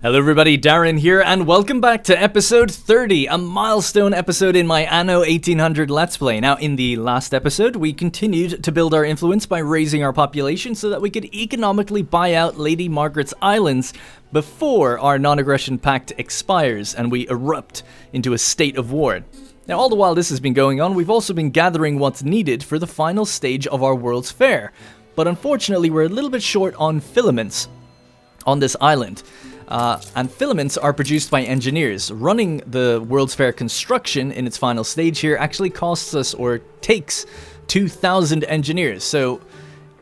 Hello everybody, Darren here, and welcome back to episode 30, a milestone episode in my Anno 1800 Let's Play. Now, in the last episode, we continued to build our influence by raising our population so that we could economically buy out Lady Margaret's islands before our non-aggression pact expires and we erupt into a state of war. Now, all the while this has been going on, we've also been gathering what's needed for the final stage of our World's Fair. But unfortunately, we're a little bit short on filaments on this island. And filaments are produced by engineers. Running the World's Fair construction in its final stage here actually costs us, or takes, 2,000 engineers. So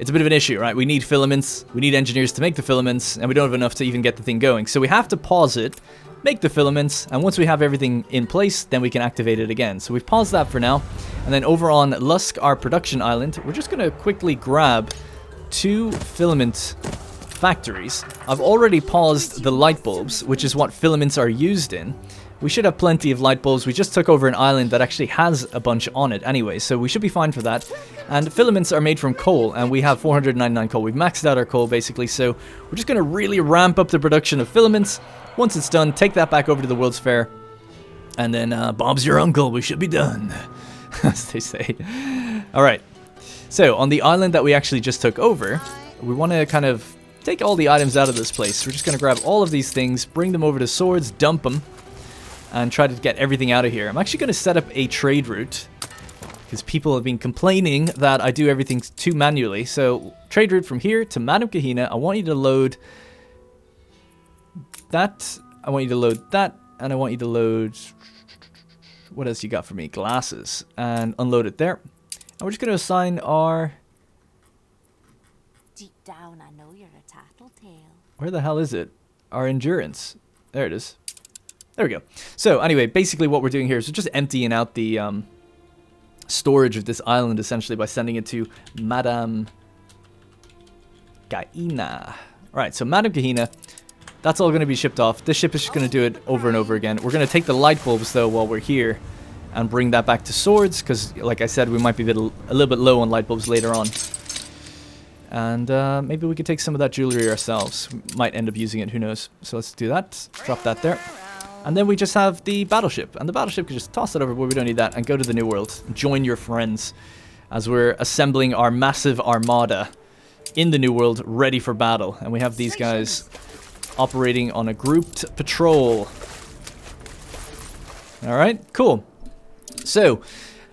it's a bit of an issue, right? We need filaments, we need engineers to make the filaments, and we don't have enough to even get the thing going. So we have to pause it, make the filaments, and once we have everything in place, then we can activate it again. So we've paused that for now. And then over on Lusk, our production island, we're just going to quickly grab 2 filament factories. I've already paused the light bulbs, which is what filaments are used in. We should have plenty of light bulbs. We just took over an island that actually has a bunch on it anyway, so we should be fine for that. And filaments are made from coal, and we have 499 coal. We've maxed out our coal basically, so we're just going to really ramp up the production of filaments. Once it's done, take that back over to the World's Fair, and then Bob's your uncle, we should be done, as they say. Alright, so on the island that we actually just took over, we want to kind of take all the items out of this place. We're just going to grab all of these things, bring them over to swords, dump them, and try to get everything out of here. I'm actually going to set up a trade route, because people have been complaining that I do everything too manually. So, trade route from here to Madame Kahina. I want you to load that, I want you to load that, and I want you to load... what else you got for me? Glasses. And unload it there. And we're just going to assign our... Deep down, I know you're a tattletale. Where the hell is it? Our endurance. There it is. There we go. So anyway, basically what we're doing here is we're just emptying out the storage of this island essentially by sending it to Madame Kahina. Alright, so Madame Kahina, that's all going to be shipped off. This ship is just going to do it over and over again. We're going to take the light bulbs though while we're here and bring that back to swords because like I said, we might be a little bit low on light bulbs later on. And maybe we could take some of that jewelry ourselves. We might end up using it, who knows. So let's do that. Drop that there. And then we just have the battleship. And the battleship can just toss it over where we don't need that and go to the New World. Join your friends as we're assembling our massive armada in the New World, ready for battle. And we have these guys operating on a grouped patrol. Alright, cool. So...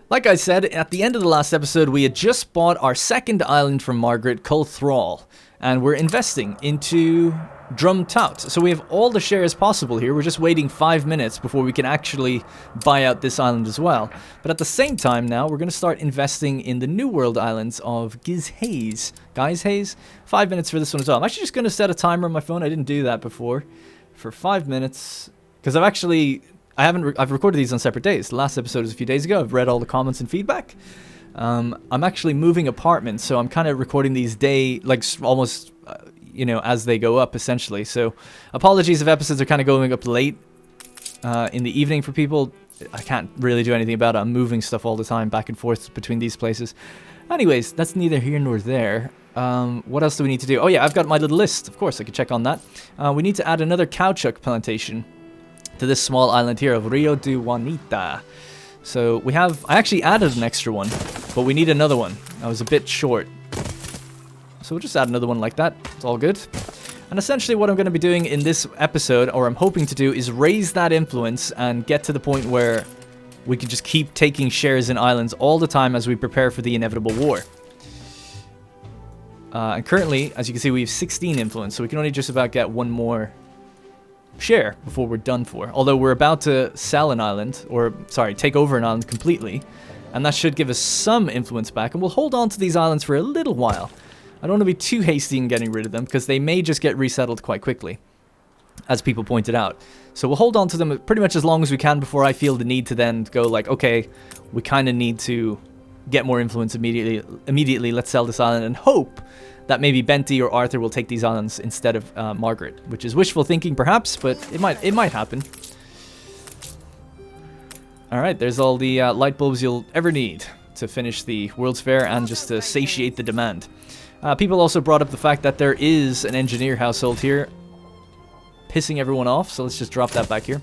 like I said, at the end of the last episode, we had just bought our second island from Margaret, Culthrall, and we're investing into Drum Tout. So we have all the shares possible here. We're just waiting 5 minutes before we can actually buy out this island as well. But at the same time now, we're going to start investing in the New World islands of Gizhaze. Gizhaze? 5 minutes for this one as well. I'm actually just going to set a timer on my phone. I didn't do that before. For 5 minutes. Because I've recorded these on separate days. The last episode was a few days ago. I've read all the comments and feedback. I'm actually moving apartments, so I'm kind of recording these almost, as they go up, essentially. So, apologies if episodes are kind of going up late in the evening for people. I can't really do anything about it. I'm moving stuff all the time, back and forth between these places. Anyways, that's neither here nor there. What else do we need to do? Oh yeah, I've got my little list. Of course, I could check on that. We need to add another caoutchouc plantation to this small island here of Rio de Juanita. So I actually added an extra one, but we need another one. I was a bit short. So we'll just add another one like that. It's all good. And essentially what I'm going to be doing in this episode, or I'm hoping to do, is raise that influence and get to the point where we can just keep taking shares in islands all the time as we prepare for the inevitable war. And currently, as you can see, we have 16 influence, so we can only just about get one more share before we're done for. Although we're about to sell an island, or sorry, take over an island completely, and that should give us some influence back, and we'll hold on to these islands for a little while. I don't want to be too hasty in getting rid of them, because they may just get resettled quite quickly, as people pointed out. So we'll hold on to them pretty much as long as we can before I feel the need to then go like, okay, we kind of need to get more influence immediately, let's sell this island, and hope that maybe Benty or Arthur will take these islands instead of Margaret, which is wishful thinking perhaps, but it might happen. Alright, there's all the light bulbs you'll ever need to finish the World's Fair and just to satiate the demand. People also brought up the fact that there is an engineer household here. pissing everyone off, so let's just drop that back here.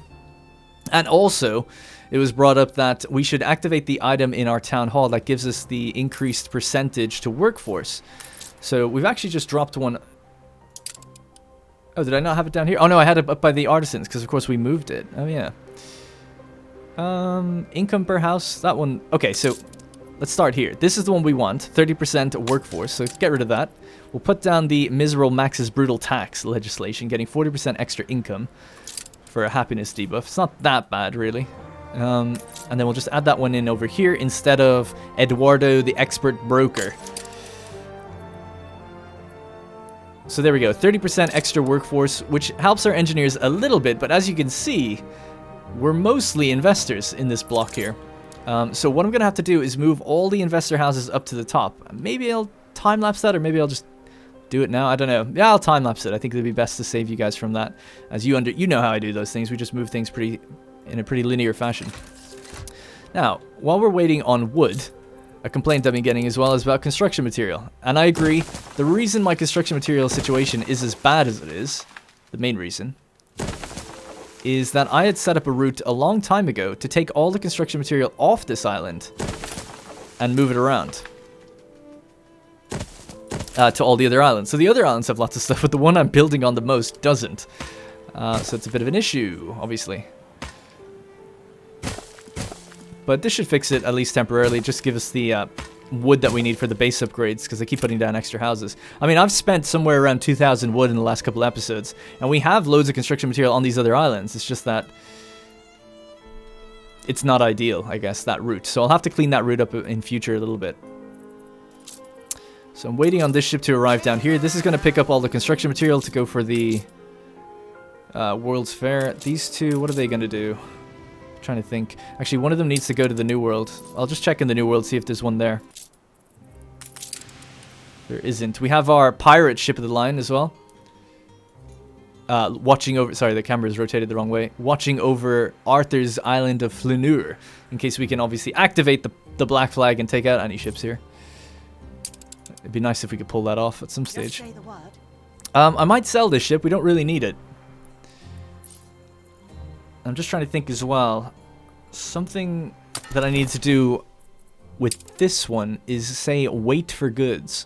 And also, it was brought up that we should activate the item in our town hall that gives us the increased percentage to workforce. So we've actually just dropped one. Oh, did I not have it down here? Oh no, I had it up by the artisans, because of course we moved it. Oh yeah. Income per house, that one. Okay, so let's start here. This is the one we want, 30% workforce, so get rid of that. We'll put down the miserable Max's brutal tax legislation, getting 40% extra income for a happiness debuff. It's not that bad, really. And then we'll just add that one in over here instead of Eduardo the expert broker. So there we go, 30% extra workforce, which helps our engineers a little bit, but as you can see, we're mostly investors in this block here. So what I'm going to have to do is move all the investor houses up to the top. Maybe I'll time-lapse that, or maybe I'll just do it now. I don't know. Yeah, I'll time-lapse it. I think it'd be best to save you guys from that. As you know how I do those things. We just move things in a pretty linear fashion. Now, while we're waiting on wood, a complaint I've been getting as well is about construction material. And I agree, the reason my construction material situation is as bad as it is, the main reason, is that I had set up a route a long time ago to take all the construction material off this island and move it around to all the other islands. So the other islands have lots of stuff, but the one I'm building on the most doesn't. So it's a bit of an issue, obviously. But this should fix it, at least temporarily. Just give us the wood that we need for the base upgrades, because I keep putting down extra houses. I mean, I've spent somewhere around 2,000 wood in the last couple episodes, and we have loads of construction material on these other islands. It's just that it's not ideal, I guess, that route. So I'll have to clean that route up in future a little bit. So I'm waiting on this ship to arrive down here. This is going to pick up all the construction material to go for the World's Fair. These two, what are they going to do? Trying to think. Actually, one of them needs to go to the New World. I'll just check in the New World, see if there's one there. There isn't. We have our pirate ship of the line as well. Watching over... Sorry, the camera's rotated the wrong way. Watching over Arthur's Island of Flaneur. In case we can obviously activate the black flag and take out any ships here. It'd be nice if we could pull that off at some stage. Just say the word. I might sell this ship. We don't really need it. I'm just trying to think as well. Something that I need to do with this one is say wait for goods.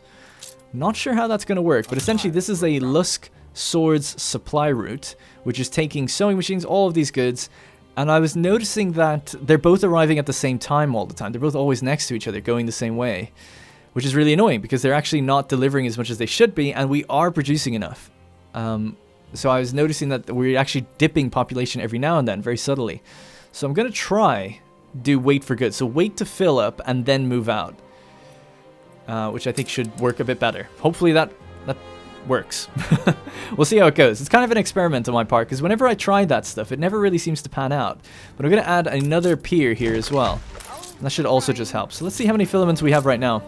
Not sure how that's going to work, but essentially this is a Lusk Swords supply route, which is taking sewing machines, all of these goods, and I was noticing that they're both arriving at the same time all the time. They're both always next to each other, going the same way, which is really annoying because they're actually not delivering as much as they should be, and we are producing enough. So I was noticing that we're actually dipping population every now and then, very subtly. So I'm going to try do wait for goods. So wait to fill up and then move out. Which I think should work a bit better. Hopefully that works. We'll see how it goes. It's kind of an experiment on my part, because whenever I try that stuff, it never really seems to pan out. But I'm going to add another pier here as well. And that should also just help. So let's see how many filaments we have right now.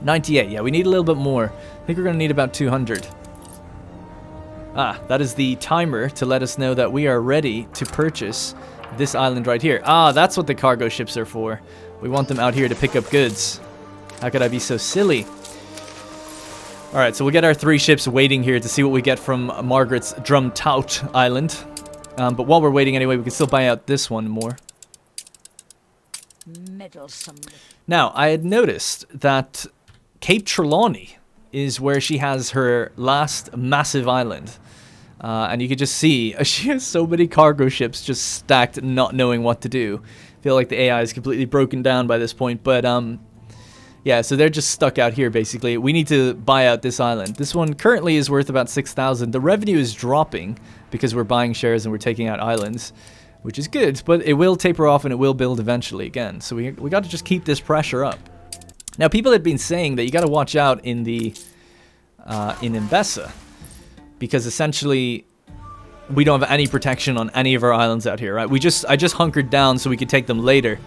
98. Yeah, we need a little bit more. I think we're going to need about 200. Ah, that is the timer to let us know that we are ready to purchase this island right here. Ah, that's what the cargo ships are for. We want them out here to pick up goods. How could I be so silly? Alright, so we'll get our 3 ships waiting here to see what we get from Margaret's Drumtout Island. But while we're waiting anyway, we can still buy out this one more. Meddlesome. Now, I had noticed that Cape Trelawney is where she has her last massive island. And you can just see, she has so many cargo ships just stacked, not knowing what to do. I feel like the AI is completely broken down by this point, but yeah, so they're just stuck out here, basically. We need to buy out this island. This one currently is worth about 6,000. The revenue is dropping because we're buying shares and we're taking out islands, which is good, but it will taper off and it will build eventually again. So we got to just keep this pressure up. Now, people had been saying that you got to watch out in the in Mbessa, because essentially we don't have any protection on any of our islands out here, right? I just hunkered down so we could take them later,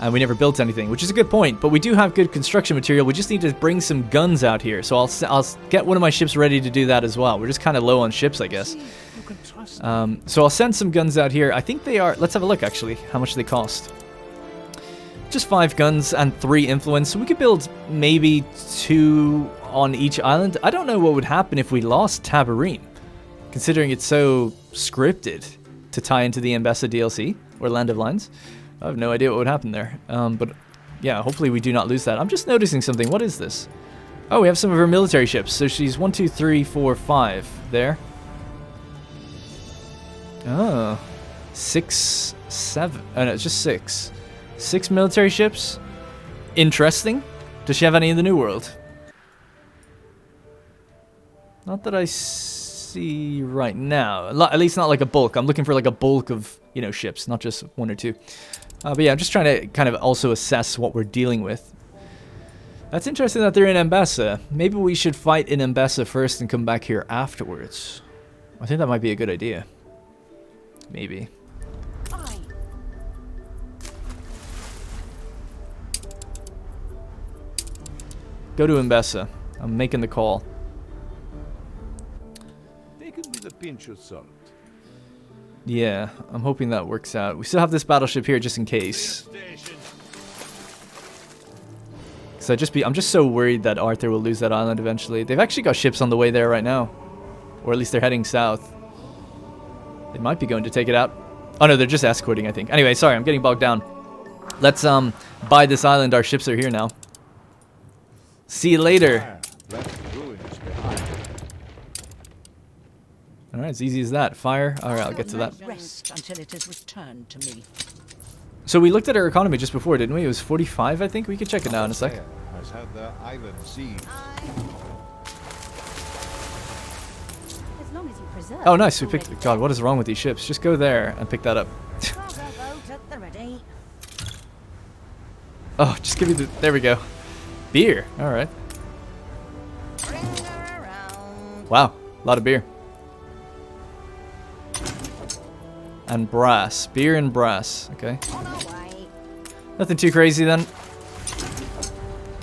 and we never built anything, which is a good point. But we do have good construction material. We just need to bring some guns out here. So I'll get one of my ships ready to do that as well. We're just kind of low on ships, I guess. So I'll send some guns out here. I think they are. Let's have a look actually. How much they cost? Just 5 guns and 3 influence. So we could build maybe 2 on each island. I don't know what would happen if we lost Tabarine. considering it's so scripted to tie into the Embessa DLC, or Land of Lines. I have no idea what would happen there. But yeah, hopefully we do not lose that. I'm just noticing something. What is this? Oh, we have some of her military ships. So she's 1, 2, 3, 4, 5 there. Oh, 6, 7. Oh no, it's just 6. 6 military ships. Interesting. Does she have any in the New World? Not that I see right now. At least not like a bulk. I'm looking for like a bulk of, you know, ships, not just 1 or 2. But yeah, I'm just trying to kind of also assess what we're dealing with. That's interesting that they're in Embessa. Maybe we should fight in Embessa first and come back here afterwards. I think that might be a good idea. Maybe. Go to Embessa. I'm making the call. With a pinch of salt. Yeah, I'm hoping that works out. We still have this battleship here just in case. So I'm just so worried that Arthur will lose that island eventually. They've actually got ships on the way there right now. Or at least they're heading south. They might be going to take it out. Oh no, they're just escorting, I think. Anyway, sorry, I'm getting bogged down. Let's buy this island. Our ships are here now. See you later. Alright, it's easy as that. Fire. Alright, I'll get to that. Rest until it is returned to me. So we looked at our economy just before, didn't we? It was 45, I think. We could check it now in a sec. Has had the island seized. As long as you preserve. Oh, nice. We picked... God, what is wrong with these ships? Just go there and pick that up. Oh, just give me the... There we go. Beer. Alright. Wow. A lot of beer. And brass. Beer and brass. Okay. Nothing too crazy then.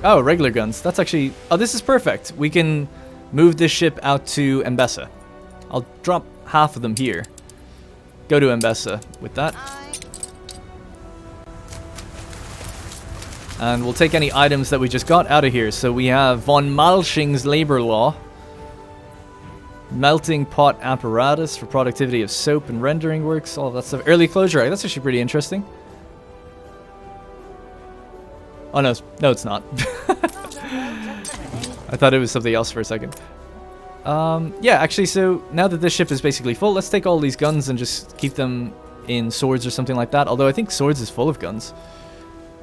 Oh, regular guns. That's actually... Oh, this is perfect. We can move this ship out to Embessa. I'll drop half of them here. Go to Embessa with that. And we'll take any items that we just got out of here. So we have Von Malsching's Labor Law. Melting pot apparatus for productivity of soap and rendering works, all of that stuff. Early closure, right? That's actually pretty interesting. Oh no, no it's not. I thought it was something else for a second. Yeah, actually, so now that this ship is basically full, let's take all these guns and just keep them in swords or something like that. Although I think swords is full of guns.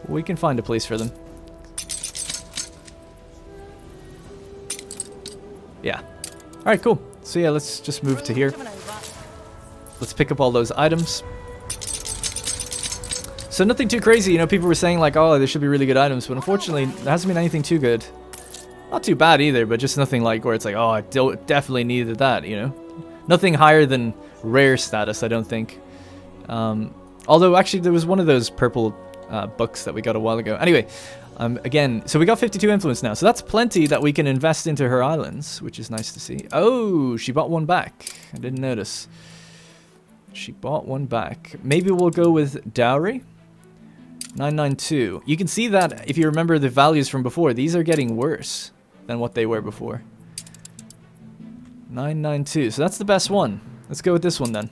We can find a place for them. Yeah. Alright, cool. So yeah, let's just move to here. Let's pick up all those items. So nothing too crazy, you know, people were saying like, oh, there should be really good items, but unfortunately, there hasn't been anything too good. Not too bad either, but just nothing like where it's like, oh, I definitely needed that, you know? Nothing higher than rare status, I don't think. Although, actually, there was one of those purple books that we got a while ago. Anyway, again, so we got 52 influence now, so that's plenty that we can invest into her islands, which is nice to see. Oh, she bought one back. I didn't notice. She bought one back. Maybe we'll go with dowry. 992. You can see that if you remember the values from before, these are getting worse than what they were before. 992. So that's the best one. Let's go with this one then.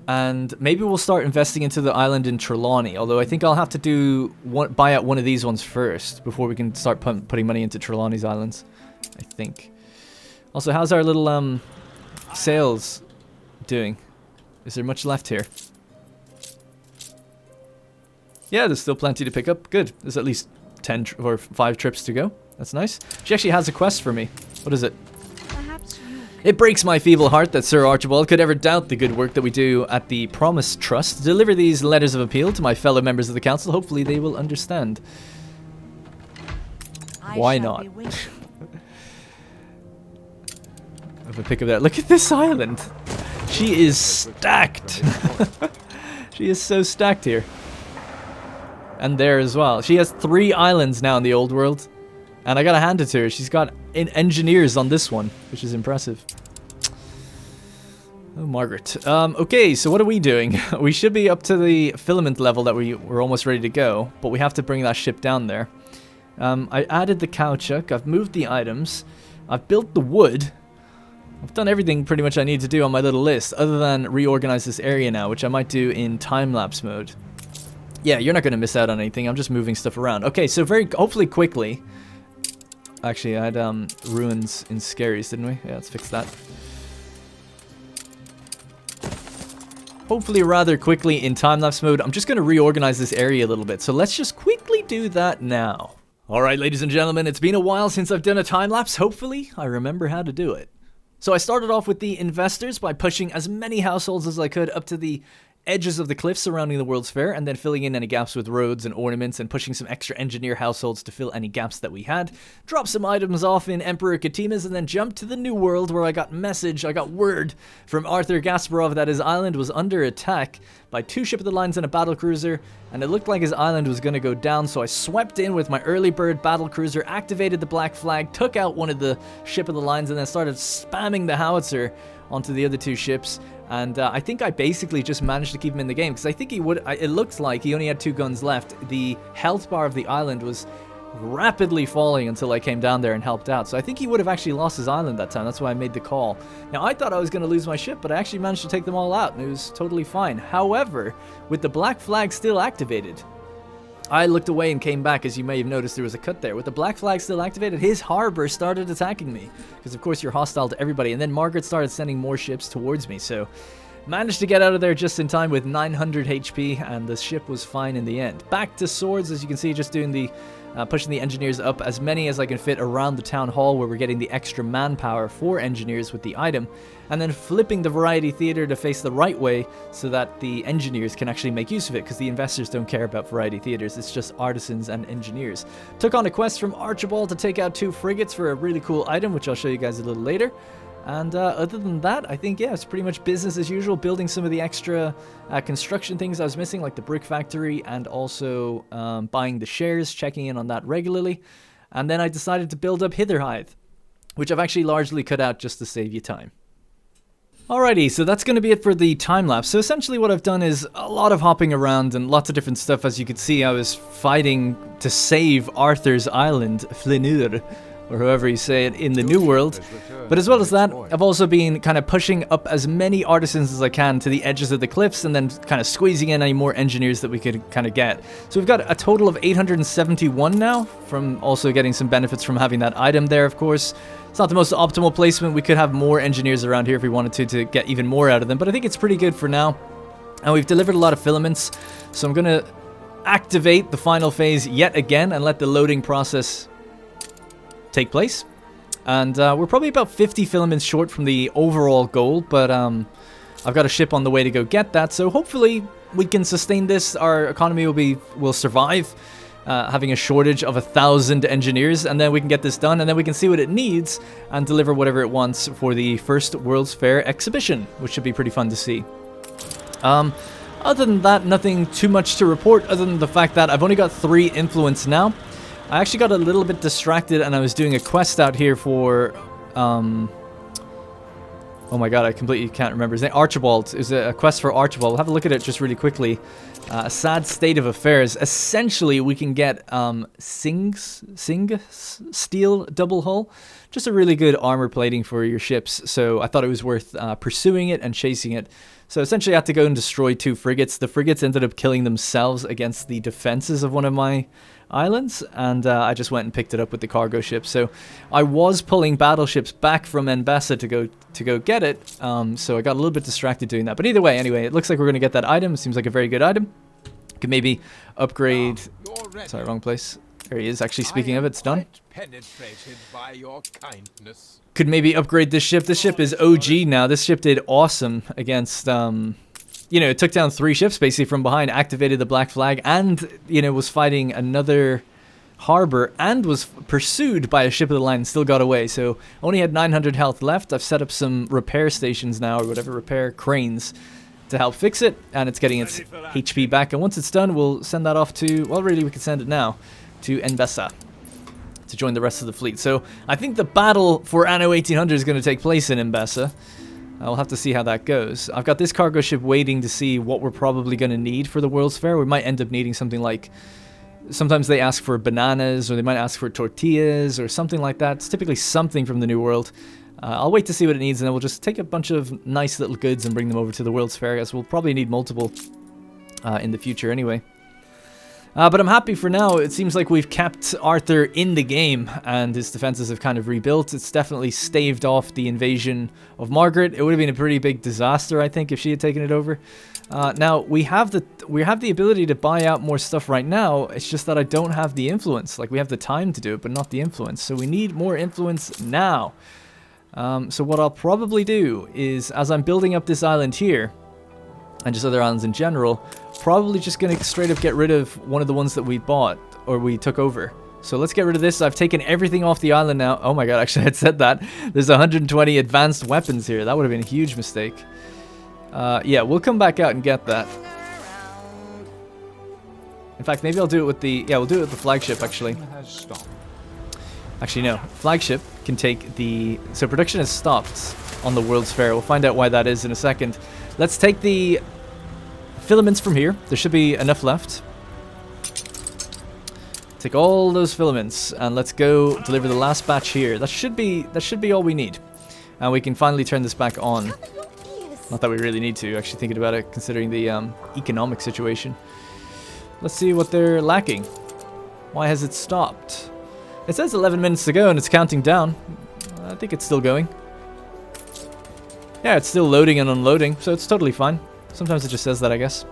And maybe we'll start investing into the island in Trelawney. Although I think I'll have to buy out one of these ones first before we can start putting money into Trelawney's islands. I think. Also, how's our little sales doing? Is there much left here? Yeah, there's still plenty to pick up. Good. There's at least 10 or 5 trips to go. That's nice. She actually has a quest for me. What is it? It breaks my feeble heart that Sir Archibald could ever doubt the good work that we do at the Promise Trust. Deliver these letters of appeal to my fellow members of the council. Hopefully they will understand. Why not? Have a pick of that. Look at this island. She is stacked. She is so stacked here. And there as well. She has 3 islands now in the old world. And I gotta hand it to her. She's got engineers on this one, which is impressive. Oh, Margaret. Okay, so what are we doing? We should be up to the filament level that we're almost ready to go, but we have to bring that ship down there. I added the caoutchouc. I've moved the items. I've built the wood. I've done everything pretty much I need to do on my little list, other than reorganize this area now, which I might do in time-lapse mode. Yeah, you're not going to miss out on anything. I'm just moving stuff around. Okay, so hopefully quickly. Actually, I had ruins in Scaries, didn't we? Yeah, let's fix that. Hopefully rather quickly in time-lapse mode. I'm just going to reorganize this area a little bit. So let's just quickly do that now. Alright, ladies and gentlemen, it's been a while since I've done a time-lapse. Hopefully, I remember how to do it. So I started off with the investors by pushing as many households as I could up to the edges of the cliffs surrounding the World's Fair, and then filling in any gaps with roads and ornaments, and pushing some extra engineer households to fill any gaps that we had. Dropped some items off in Emperor Katima's, and then jumped to the New World, where I got word from Arthur Gasparov that his island was under attack by 2 ship of the lines and a battle cruiser, and it looked like his island was going to go down, so I swept in with my early bird battle cruiser, activated the black flag, took out one of the ship of the lines, and then started spamming the howitzer onto the other 2 ships. And I think I basically just managed to keep him in the game, because I think he would. It looked like he only had 2 guns left. The health bar of the island was rapidly falling until I came down there and helped out. So I think he would have actually lost his island that time. That's why I made the call. Now, I thought I was going to lose my ship, but I actually managed to take them all out, and it was totally fine. However, with the black flag still activated, I looked away and came back. As you may have noticed, there was a cut there. With the black flag still activated, his harbor started attacking me, because of course you're hostile to everybody. And then Margaret started sending more ships towards me, so managed to get out of there just in time with 900 HP, and the ship was fine in the end. Back to swords, as you can see, just doing the pushing the engineers up, as many as I can fit around the town hall, where we're getting the extra manpower for engineers with the item, and then flipping the variety theater to face the right way so that the engineers can actually make use of it, because the investors don't care about variety theaters. It's just artisans and engineers. Took on a quest from Archibald to take out 2 frigates for a really cool item, which I'll show you guys a little later. And other than that, I think, yeah, it's pretty much business as usual, building some of the extra construction things I was missing, like the brick factory, and also buying the shares, checking in on that regularly. And then I decided to build up Hitherhithe, which I've actually largely cut out just to save you time. Alrighty, so that's going to be it for the time-lapse. So essentially what I've done is a lot of hopping around and lots of different stuff. As you could see, I was fighting to save Arthur's island, Flinur, or however you say it, in the New World. But as well as that, I've also been kind of pushing up as many artisans as I can to the edges of the cliffs, and then kind of squeezing in any more engineers that we could kind of get. So we've got a total of 871 now, from also getting some benefits from having that item there, of course. It's not the most optimal placement. We could have more engineers around here if we wanted to get even more out of them, but I think it's pretty good for now. And we've delivered a lot of filaments, so I'm going to activate the final phase yet again and let the loading process take place. And we're probably about 50 filaments short from the overall goal, but I've got a ship on the way to go get that, so hopefully we can sustain this. Our economy will survive having a shortage of 1,000 engineers, and then we can get this done, and then we can see what it needs and deliver whatever it wants for the first World's Fair exhibition, which should be pretty fun to see. Other than that, nothing too much to report, other than the fact that I've only got 3 influence now. I actually got a little bit distracted, and I was doing a quest out here for, oh my god, I completely can't remember his name. Archibald. It was a quest for Archibald. We'll have a look at it just really quickly. A sad state of affairs. Essentially, we can get Sing steel double hull. Just a really good armor plating for your ships, so I thought it was worth pursuing it and chasing it. So essentially, I had to go and destroy 2 frigates. The frigates ended up killing themselves against the defenses of one of my islands, and I just went and picked it up with the cargo ship. So I was pulling battleships back from Mbessa to go get it, so I got a little bit distracted doing that. But either way, anyway, it looks like we're going to get that item. It seems like a very good item. Could maybe upgrade... Sorry, wrong place. There he is. Actually, speaking of it, it's done. Penetrated by your kindness. Could maybe upgrade this ship. This ship is OG now. This ship did awesome against... you know, it took down 3 ships basically from behind, activated the black flag, and, you know, was fighting another harbor, and was pursued by a ship of the line and still got away. So only had 900 health left. I've set up some repair stations now, or whatever, repair cranes, to help fix it, and it's getting its HP back. And once it's done, we'll send that off to, well, really, we can send it now to Mbessa to join the rest of the fleet. So I think the battle for Anno 1800 is going to take place in Mbessa. We'll have to see how that goes. I've got this cargo ship waiting to see what we're probably going to need for the World's Fair. We might end up needing something like... Sometimes they ask for bananas, or they might ask for tortillas, or something like that. It's typically something from the New World. I'll wait to see what it needs, and then we'll just take a bunch of nice little goods and bring them over to the World's Fair, as we'll probably need multiple in the future anyway. But I'm happy for now. It seems like we've kept Arthur in the game, and his defenses have kind of rebuilt. It's definitely staved off the invasion of Margaret. It would have been a pretty big disaster, I think, if she had taken it over. Now we have the ability to buy out more stuff right now. It's just that I don't have the influence. Like, we have the time to do it, but not the influence. So we need more influence now. So what I'll probably do is, as I'm building up this island here, and just other islands in general, probably just gonna straight up get rid of one of the ones that we bought, or we took over. So let's get rid of this. I've taken everything off the island now. Oh my god, actually I had said that. There's 120 advanced weapons here. That would have been a huge mistake. Yeah, we'll come back out and get that. In fact, maybe I'll do it with the... Yeah, we'll do it with the flagship, actually. Actually, no. Flagship can take the... So production has stopped on the World's Fair. We'll find out why that is in a second. Let's take the filaments from here. There should be enough left. Take all those filaments and let's go deliver the last batch here. That should be all we need. And we can finally turn this back on. Not that we really need to, actually, thinking about it, considering the economic situation. Let's see what they're lacking. Why has it stopped? It says 11 minutes to go and it's counting down. I think it's still going. Yeah, it's still loading and unloading, so it's totally fine. Sometimes it just says that, I guess.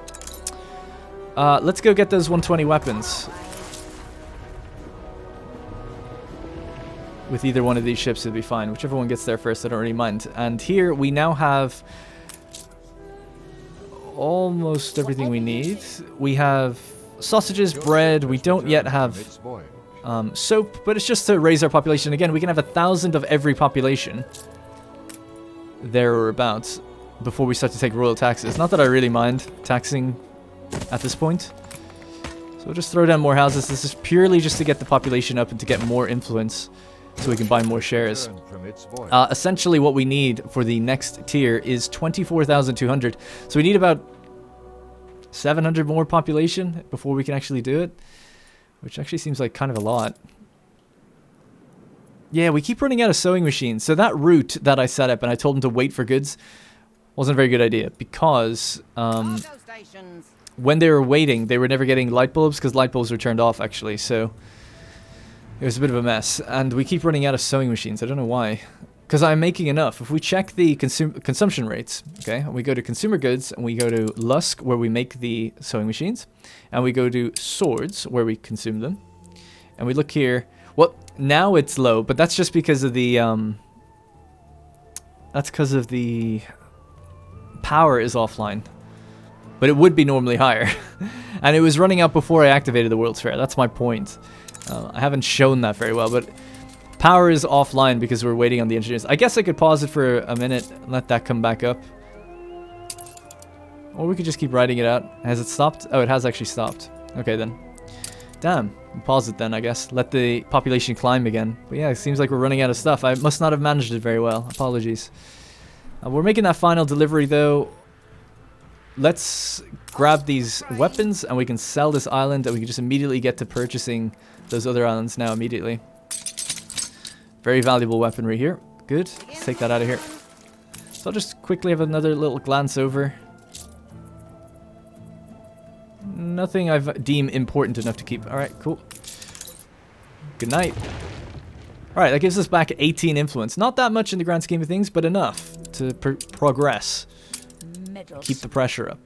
Let's go get those 120 weapons. With either one of these ships, it'll be fine. Whichever one gets there first, I don't really mind. And here, we now have almost everything we need. We have sausages, bread. We don't yet have soap, but it's just to raise our population. Again, we can have 1,000 of every population. There or abouts before we start to take royal taxes. Not that I really mind taxing at this point. So we'll just throw down more houses. This is purely just to get the population up and to get more influence so we can buy more shares. Essentially what we need for the next tier is 24,200. So we need about 700 more population before we can actually do it, which actually seems like kind of a lot. Yeah, we keep running out of sewing machines. So that route that I set up and I told them to wait for goods wasn't a very good idea because when they were waiting, they were never getting light bulbs because light bulbs were turned off, actually. So it was a bit of a mess. And we keep running out of sewing machines. I don't know why. Because I'm making enough. If we check the consumption rates, okay, and we go to consumer goods and we go to Lusk where we make the sewing machines, and we go to swords where we consume them, and we look here. Well, now it's low, but that's just because of the power is offline. But it would be normally higher. And it was running out before I activated the World's Fair. That's my point. I haven't shown that very well, but power is offline because we're waiting on the engineers. I guess I could pause it for a minute and let that come back up. Or we could just keep writing it out. Has it stopped? Oh, it has actually stopped. Okay, then. Damn. Pause it then, I guess. Let the population climb again. But yeah, it seems like we're running out of stuff. I must not have managed it very well. Apologies. We're making that final delivery, though. Let's grab these weapons, and we can sell this island, and we can just immediately get to purchasing those other islands now immediately. Very valuable weaponry here. Good. Let's take that out of here. So I'll just quickly have another little glance over. Nothing I've deemed important enough to keep. Alright, cool. Good night. Alright, that gives us back 18 influence. Not that much in the grand scheme of things, but enough to progress. Keep the pressure up.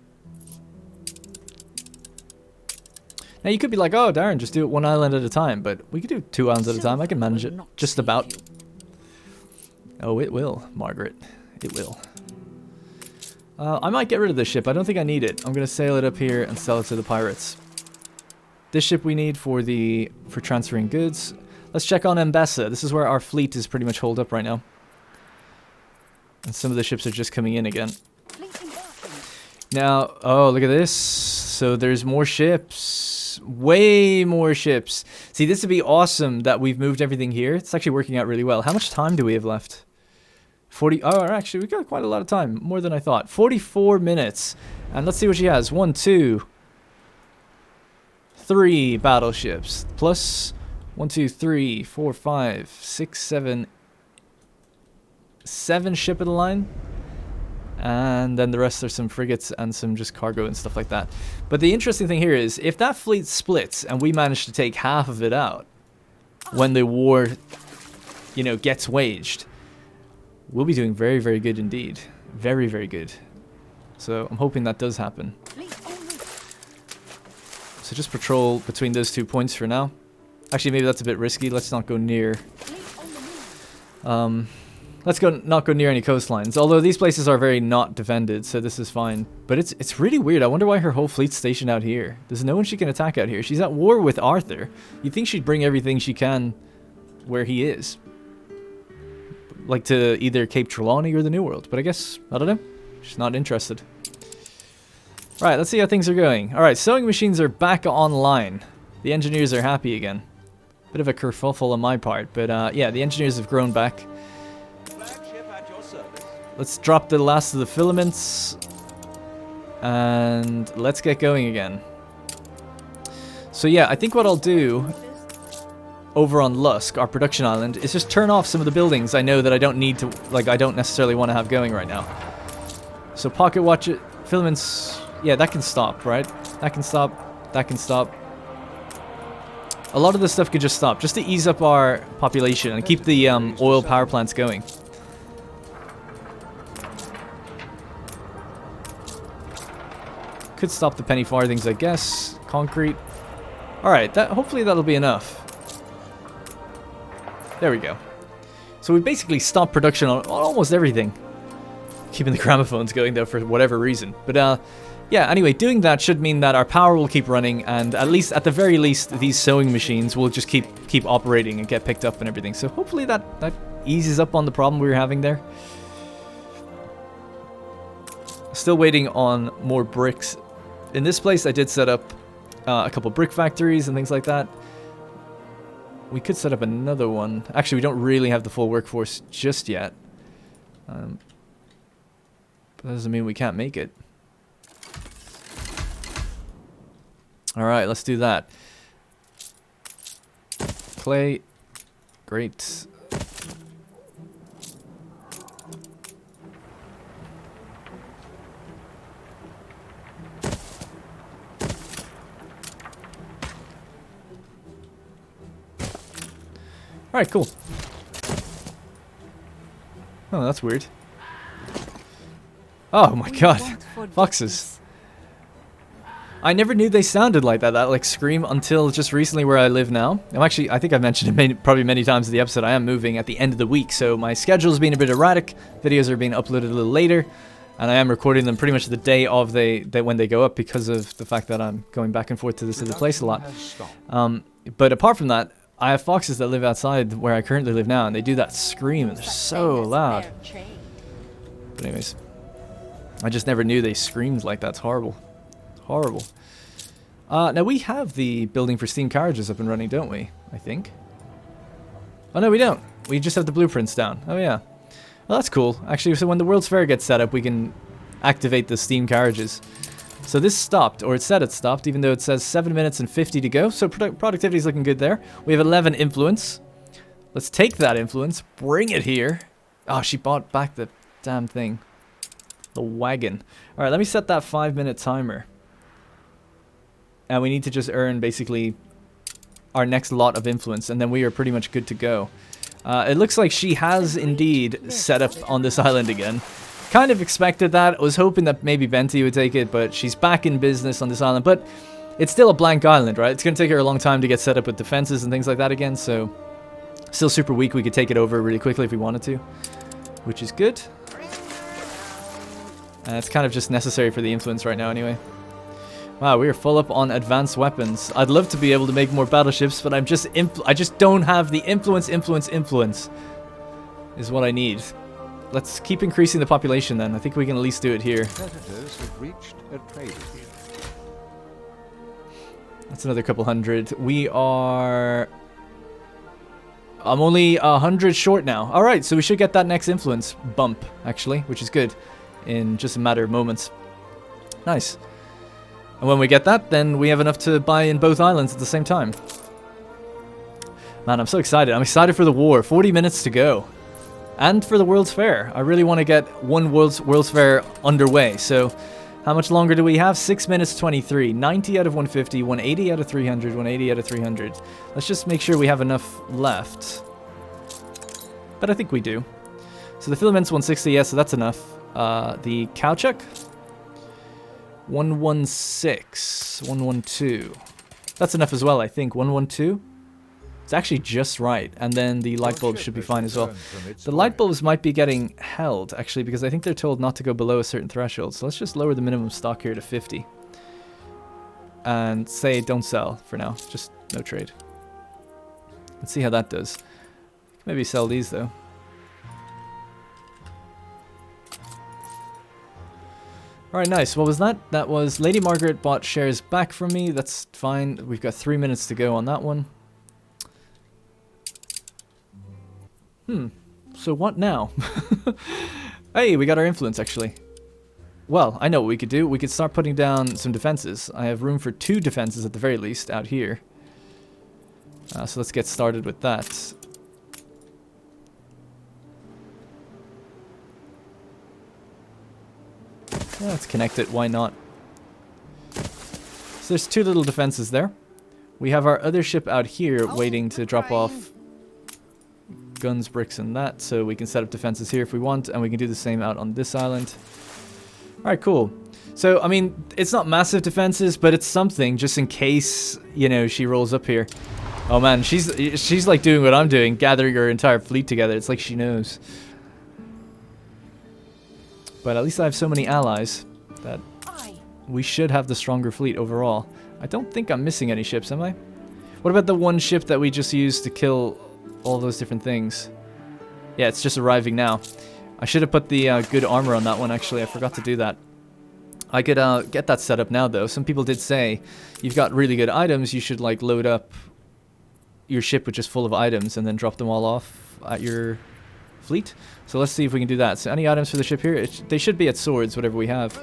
Now you could be like, oh Darren, just do it one island at a time, but we could do 2 islands at a time. I can manage it. Just about. Oh, it will, Margaret. It will. I might get rid of this ship. I don't think I need it. I'm going to sail it up here and sell it to the pirates. This ship we need for transferring goods. Let's check on Mbessa. This is where our fleet is pretty much holed up right now. And some of the ships are just coming in again. Now, oh, look at this. So there's more ships. Way more ships. See, this would be awesome that we've moved everything here. It's actually working out really well. How much time do we have left? 40. Oh, actually, we've got quite a lot of time. More than I thought. 44 minutes. And let's see what she has. 1, 2, 3 battleships. Plus 1, 2, 3, 4, 5, 6, 7, 7 ship of the line. And then the rest are some frigates and some just cargo and stuff like that. But the interesting thing here is, if that fleet splits and we manage to take half of it out when the war, you know, gets waged, we'll be doing very, very good indeed. Very, very good. So I'm hoping that does happen. So just patrol between those 2 points for now. Actually, maybe that's a bit risky. Let's not go near... let's not go near any coastlines. Although these places are very not defended, so this is fine. But it's really weird. I wonder why her whole fleet's stationed out here. There's no one she can attack out here. She's at war with Arthur. You'd think she'd bring everything she can where he is. Like to either Cape Trelawney or the New World. But I guess, I don't know. She's not interested. Right, let's see how things are going. Alright, sewing machines are back online. The engineers are happy again. Bit of a kerfuffle on my part, but yeah, the engineers have grown back. Let's drop the last of the filaments. And let's get going again. So yeah, I think what I'll do over on Lusk, our production island, is just turn off some of the buildings I know that I don't need to, like, I don't necessarily want to have going right now. So pocket watch it, filaments, yeah, that can stop, right? That can stop, that can stop. A lot of this stuff could just stop, just to ease up our population and keep the oil power plants going. Could stop the penny farthings, I guess. Concrete. Alright, hopefully that'll be enough. There we go. So we basically stopped production on almost everything. Keeping the gramophones going though for whatever reason. But yeah, anyway, doing that should mean that our power will keep running, and at the very least, these sewing machines will just keep operating and get picked up and everything. So hopefully that eases up on the problem we were having there. Still waiting on more bricks. In this place, I did set up a couple brick factories and things like that. We could set up another one. Actually, we don't really have the full workforce just yet. But that doesn't mean we can't make it. Alright, let's do that. Clay. Great. Alright, cool. Oh, that's weird. Oh my god. Foxes. I never knew they sounded like that like scream until just recently where I live now. I think I've mentioned it probably many times in the episode. I am moving at the end of the week, so my schedule's been a bit erratic. Videos are being uploaded a little later, and I am recording them pretty much the day of when they go up because of the fact that I'm going back and forth to this other place a lot. But apart from that, I have foxes that live outside where I currently live now, and they do that scream, and they're so loud. But anyways, I just never knew they screamed like that. It's horrible. Horrible. Now we have the building for steam carriages up and running, don't we? I think. Oh no, we don't. We just have the blueprints down. Oh yeah. Well, that's cool. Actually, so when the World's Fair gets set up, we can activate the steam carriages. So this stopped, or it said it stopped, even though it says 7 minutes and 50 to go. So productivity is looking good there. We have 11 influence. Let's take that influence, bring it here. Oh, she bought back the damn thing. The wagon. All right, let me set that 5-minute timer. And we need to just earn basically our next lot of influence, and then we are pretty much good to go. It looks like she has indeed set up on this island again. Kind of expected that. I was hoping that maybe Benti would take it, but she's back in business on this island. But it's still a blank island, right? It's going to take her a long time to get set up with defenses and things like that again, so still super weak. We could take it over really quickly if we wanted to, which is good. It's kind of just necessary for the influence right now anyway. Wow, we are full up on advanced weapons. I'd love to be able to make more battleships, but I just don't have the influence is what I need. Let's keep increasing the population then. I think we can at least do it here. Predators have reached a trade agreement. That's another couple hundred. I'm only 100 short now. Alright, so we should get that next influence bump, actually, which is good in just a matter of moments. Nice. And when we get that, then we have enough to buy in both islands at the same time. Man, I'm so excited. I'm excited for the war. 40 minutes to go. And for the World's Fair. I really want to get one World's Fair underway. So how much longer do we have? 6 minutes 23. 90 out of 150, 180 out of 300, 180 out of 300. Let's just make sure we have enough left. But I think we do. So the filament's 160, yeah, so that's enough. The Cowchuck? 116. 112. That's enough as well, I think. 112? It's actually just right. And then the light bulbs should be fine as well. The light bulbs might be getting held, actually, because I think they're told not to go below a certain threshold. So let's just lower the minimum stock here to 50. And say don't sell for now. Just no trade. Let's see how that does. Maybe sell these, though. Alright, nice. What was that? That was Lady Margaret bought shares back from me. That's fine. We've got 3 minutes to go on that one. So what now? Hey, we got our influence, actually. Well, I know what we could do. We could start putting down some defenses. I have room for 2 defenses at the very least out here. So let's get started with that. Yeah, let's connect it, why not? So there's 2 little defenses there. We have our other ship out here waiting to drop off guns, bricks, and that, so we can set up defenses here if we want, and we can do the same out on this island. Alright, cool. So, I mean, it's not massive defenses, but it's something, just in case, you know, she rolls up here. Oh man, she's like doing what I'm doing, gathering her entire fleet together. It's like she knows. But at least I have so many allies that we should have the stronger fleet overall. I don't think I'm missing any ships, am I? What about the one ship that we just used to kill all those different things? Yeah, it's just arriving now. I should have put the good armor on that one, actually. I forgot to do that. I could get that set up now, though. Some people did say, you've got really good items, you should like load up your ship which is full of items and then drop them all off at your fleet. So let's see if we can do that. So any items for the ship here? They should be at swords, whatever we have.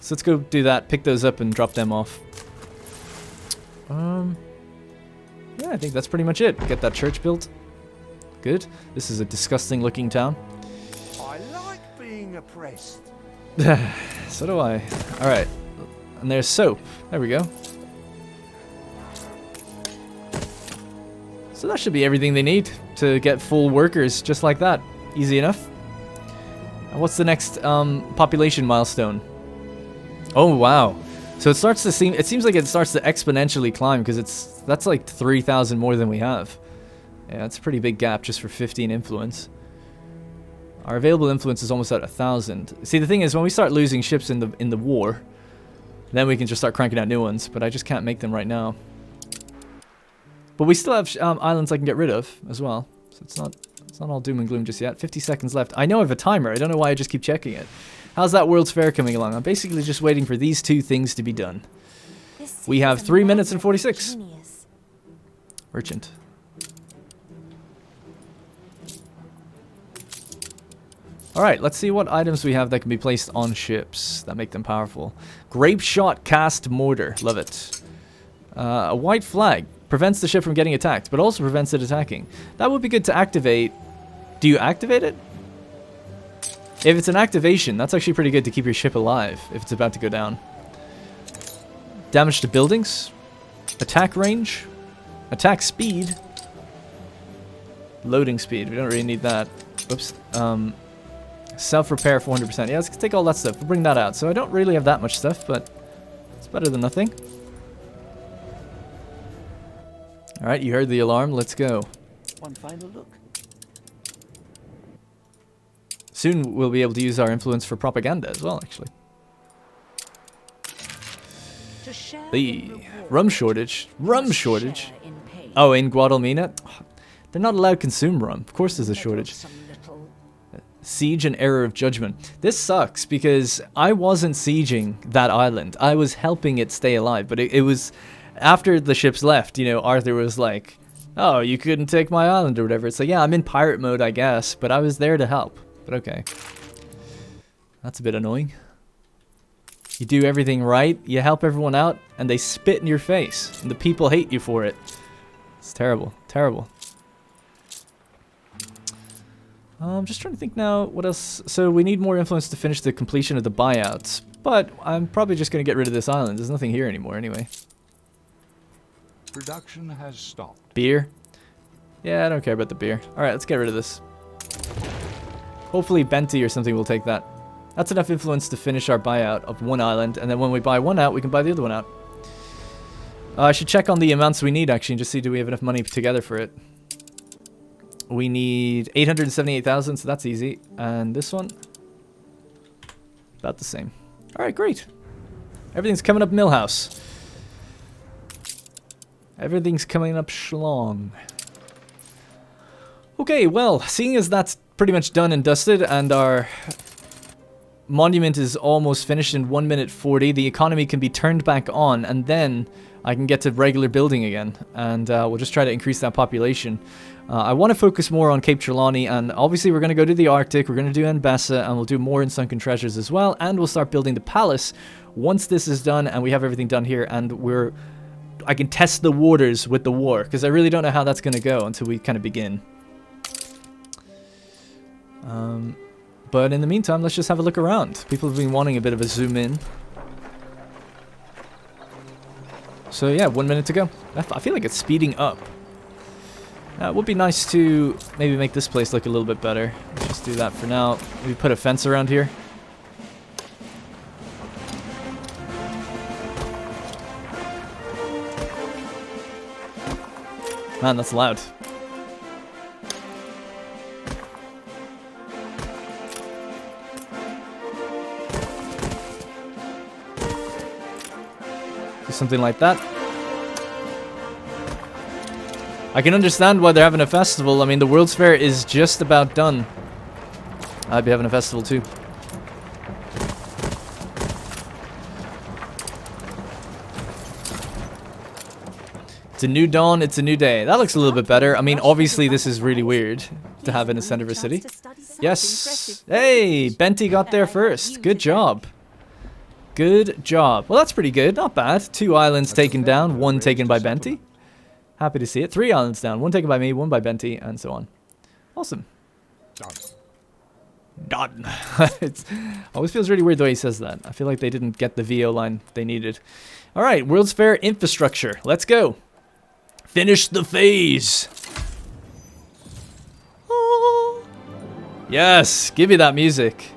So let's go do that, pick those up and drop them off. Yeah, I think that's pretty much it. Get that church built. Good. This is a disgusting looking town. I like being oppressed. So do I. Alright. And there's soap. There we go. So that should be everything they need to get full workers just like that. Easy enough. And what's the next population milestone? Oh wow. So it seems like it starts to exponentially climb because that's like 3,000 more than we have. Yeah, that's a pretty big gap just for 15 influence. Our available influence is almost at 1,000. See, the thing is, when we start losing ships in the war, then we can just start cranking out new ones. But I just can't make them right now. But we still have islands I can get rid of as well. So it's not all doom and gloom just yet. 50 seconds left. I know I have a timer. I don't know why I just keep checking it. How's that World's Fair coming along? I'm basically just waiting for these 2 things to be done. We have 3 minutes and 46. Merchant. Alright, let's see what items we have that can be placed on ships that make them powerful. Grape shot cast mortar. Love it. A white flag. Prevents the ship from getting attacked, but also prevents it attacking. That would be good to activate. Do you activate it? If it's an activation, that's actually pretty good to keep your ship alive if it's about to go down. Damage to buildings. Attack range. Attack speed. Loading speed. We don't really need that. Oops. Self-repair 400%. Yeah, let's take all that stuff. We'll bring that out. So I don't really have that much stuff, but it's better than nothing. Alright, you heard the alarm. Let's go. One final look. Soon we'll be able to use our influence for propaganda as well, actually. The rum shortage. Rum shortage? Oh, in Guadalmina? They're not allowed to consume rum. Of course there's a shortage. Siege and error of judgment. This sucks because I wasn't sieging that island. I was helping it stay alive, but it was after the ships left, you know, Arthur was like, oh, you couldn't take my island or whatever. It's like, yeah, I'm in pirate mode, I guess, but I was there to help. But okay. That's a bit annoying. You do everything right, you help everyone out, and they spit in your face. And the people hate you for it. It's terrible. Terrible. I'm just trying to think now, what else? So we need more influence to finish the completion of the buyouts. But I'm probably just going to get rid of this island. There's nothing here anymore anyway. Production has stopped. Beer? Yeah, I don't care about the beer. Alright, let's get rid of this. Hopefully Benti or something will take that. That's enough influence to finish our buyout of one island. And then when we buy one out, we can buy the other one out. I should check on the amounts we need actually and just see do we have enough money together for it. We need 878,000, so that's easy. And this one? About the same. Alright, great. Everything's coming up Millhouse. Everything's coming up schlong. Okay, well, seeing as that's pretty much done and dusted and our monument is almost finished in 1 minute 40, the economy can be turned back on and then I can get to regular building again. And we'll just try to increase that population. I want to focus more on Cape Trelawney, and obviously we're going to go to the Arctic, we're going to do Mbessa, and we'll do more in Sunken Treasures as well, and we'll start building the palace once this is done and we have everything done here, and I can test the waters with the war, because I really don't know how that's going to go until we kind of begin. But in the meantime, let's just have a look around. People have been wanting a bit of a zoom in. So yeah, 1 minute to go. I feel like it's speeding up. It would be nice to maybe make this place look a little bit better. Let's just do that for now. Maybe put a fence around here. Man, that's loud. Do something like that. I can understand why they're having a festival. I mean, the World's Fair is just about done. I'd be having a festival too. It's a new dawn, it's a new day. That looks a little bit better. I mean, obviously this is really weird to have in the center of a city. Yes! Hey! Benti got there first. Good job. Good job. Well, that's pretty good. Not bad. 2 islands taken down, 1 taken by Benti. Happy to see it. 3 islands down. 1 taken by me, 1 by Benti, and so on. Awesome. Done. It always feels really weird the way he says that. I feel like they didn't get the VO line they needed. Alright, World's Fair infrastructure. Let's go. Finish the phase. Oh. Yes, give me that music.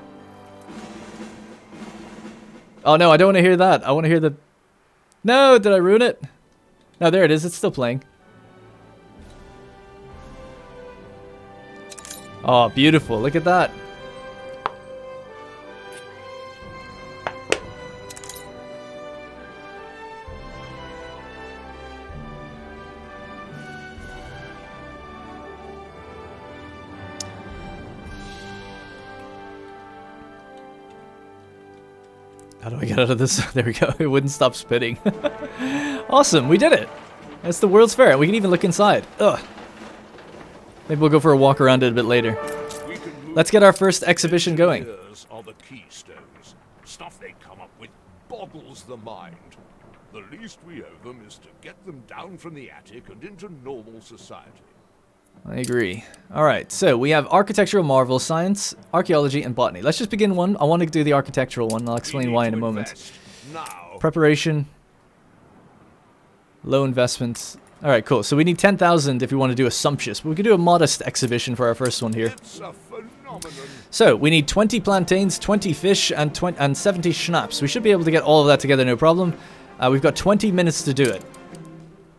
Oh no, I don't want to hear that. I want to hear the... No, did I ruin it? No, there it is. It's still playing. Oh, beautiful. Look at that. How do I get out of this? There we go. It wouldn't stop spinning. Awesome. We did it. It's the World's Fair. We can even look inside. Ugh. Maybe we'll go for a walk around it a bit later. Let's get our first exhibition going. Here's are the keystones. Stuff they come up with boggles the mind. The least we owe them is to get them down from the attic and into normal society. I agree. Alright, so we have architectural marvels, science, archaeology, and botany. Let's just begin one. I want to do the architectural one. I'll explain why in a moment. Now. Preparation. Low investments. Alright, cool. So we need 10,000 if we want to do a sumptuous. But we could do a modest exhibition for our first one here. It's a phenomenon. So, we need 20 plantains, 20 fish, and 70 schnapps. We should be able to get all of that together, no problem. We've got 20 minutes to do it.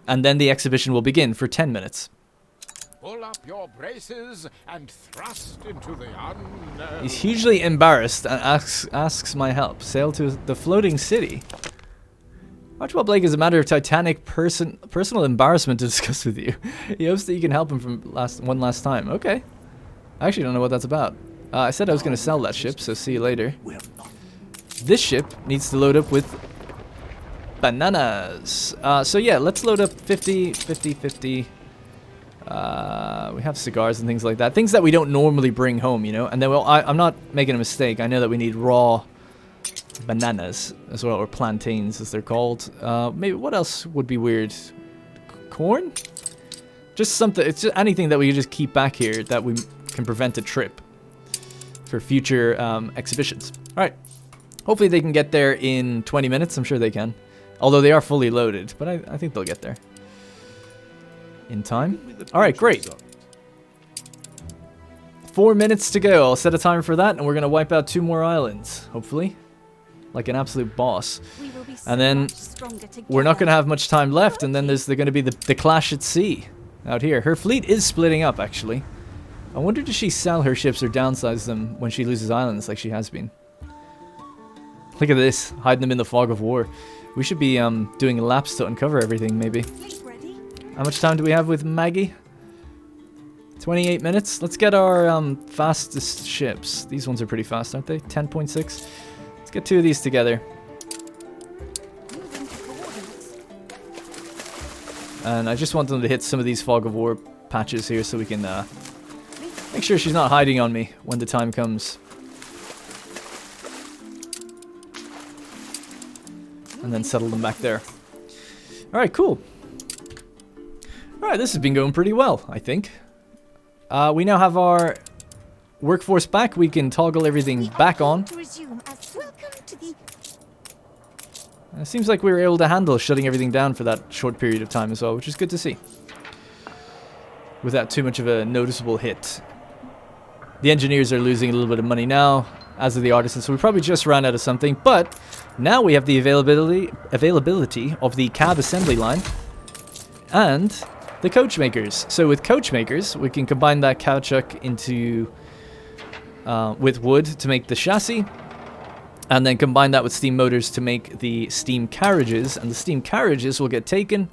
And then the exhibition will begin for 10 minutes. Pull up your braces and thrust into the unknown. He's hugely embarrassed and asks my help. Sail to the floating city. Archibald Blake is a matter of titanic personal embarrassment to discuss with you. He hopes that you can help him from one last time. Okay. I actually don't know what that's about. I said I was going to sell that ship, so see you later. This ship needs to load up with bananas. So yeah, let's load up 50, 50, 50. We have cigars and things like that. Things that we don't normally bring home, you know? And then, well, I'm not making a mistake. I know that we need raw bananas as well, or plantains as they're called. Maybe, what else would be weird? Corn? Just something, it's just anything that we just keep back here that we can prevent a trip for future exhibitions. All right. Hopefully they can get there in 20 minutes. I'm sure they can. Although they are fully loaded, but I think they'll get there in time. All right, great. 4 minutes to go. I'll set a timer for that, and we're going to wipe out 2 more islands, hopefully. Like an absolute boss. And then we're not going to have much time left, and then there's going to be the clash at sea out here. Her fleet is splitting up, actually. I wonder, does she sell her ships or downsize them when she loses islands like she has been? Look at this, hiding them in the fog of war. We should be doing laps to uncover everything, maybe. How much time do we have with Maggie? 28 minutes. Let's get our fastest ships. These ones are pretty fast, aren't they? 10.6. Let's get 2 of these together. And I just want them to hit some of these fog of war patches here so we can make sure she's not hiding on me when the time comes. And then settle them back there. Alright, cool. Alright, this has been going pretty well, I think. We now have our workforce back. We can toggle everything back on. It seems like we were able to handle shutting everything down for that short period of time as well, which is good to see. Without too much of a noticeable hit. The engineers are losing a little bit of money now, as are the artisans, so we probably just ran out of something, but now we have the availability of the cab assembly line and the coach makers. So with coach makers, we can combine that caoutchouc into with wood to make the chassis, and then combine that with steam motors to make the steam carriages, and the steam carriages will get taken,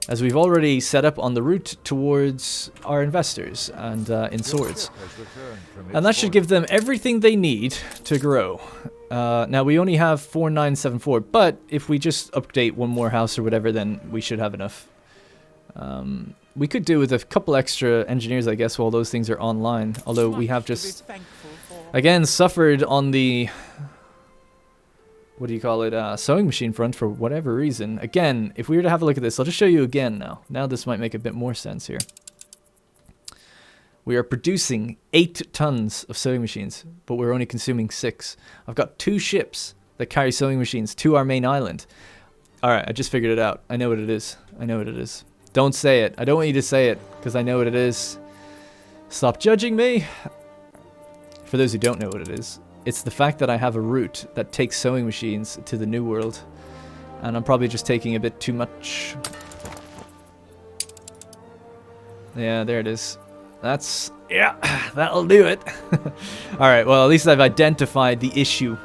as we've already set up, on the route towards our investors and in swords. And that should give them everything they need to grow. Now we only have 4974, but if we just update one more house or whatever, then we should have enough. We could do with a couple extra engineers, I guess, while those things are online. Although we have just, again, suffered on the, what do you call it, sewing machine front for whatever reason. Again, if we were to have a look at this, I'll just show you again now. Now this might make a bit more sense here. We are producing 8 tons of sewing machines, but we're only consuming 6. I've got 2 ships that carry sewing machines to our main island. Alright, I just figured it out. I know what it is. I know what it is. Don't say it. I don't want you to say it, because I know what it is. Stop judging me. For those who don't know what it is, it's the fact that I have a route that takes sewing machines to the New World. And I'm probably just taking a bit too much. Yeah, there it is. That's, yeah, that'll do it. Alright, well, at least I've identified the issue.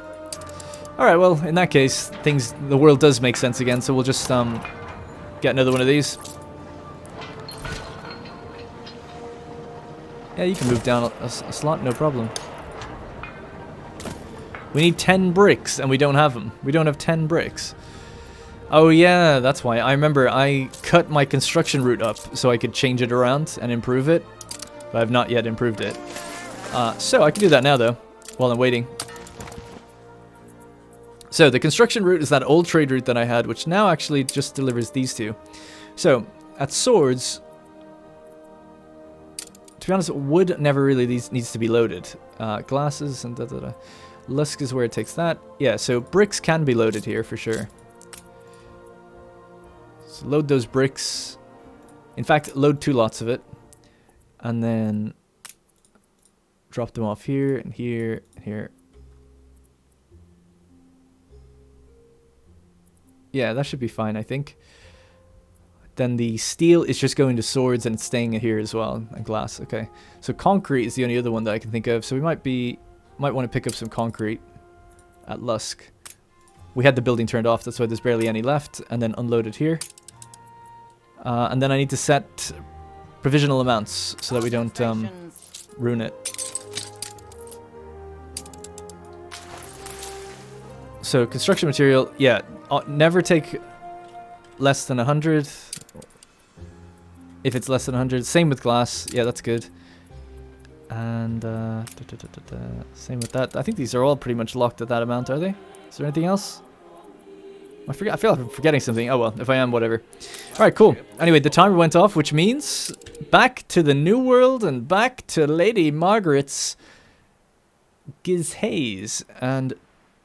Alright, well, in that case, the world does make sense again, so we'll just get another one of these. Yeah, you can move down a slot, no problem. We need 10 bricks, and we don't have them. We don't have 10 bricks. Oh yeah, that's why. I remember I cut my construction route up so I could change it around and improve it. But I've not yet improved it. So I can do that now, though, while I'm waiting. So the construction route is that old trade route that I had, which now actually just delivers these 2. So at swords, to be honest, wood never really needs to be loaded. Glasses and da-da-da. Lusk is where it takes that. Yeah, so bricks can be loaded here for sure. So load those bricks. In fact, load 2 lots of it. And then drop them off here and here and here. Yeah, that should be fine, I think. Then the steel is just going to swords and it's staying here as well. And glass, okay. So concrete is the only other one that I can think of. So we might want to pick up some concrete at Lusk. We had the building turned off, that's why there's barely any left. And then unload it here. And then I need to set provisional amounts so that we don't ruin it. So construction material, yeah, never take less than 100. If it's less than 100, same with glass. Yeah, that's good. And same with that. I think these are all pretty much locked at that amount, are they? Is there anything else? I feel like I'm forgetting something. Oh well, if I am, whatever. Alright, cool. Anyway, the timer went off, which means Back to the New World and back to Lady Margaret's Gizhaze and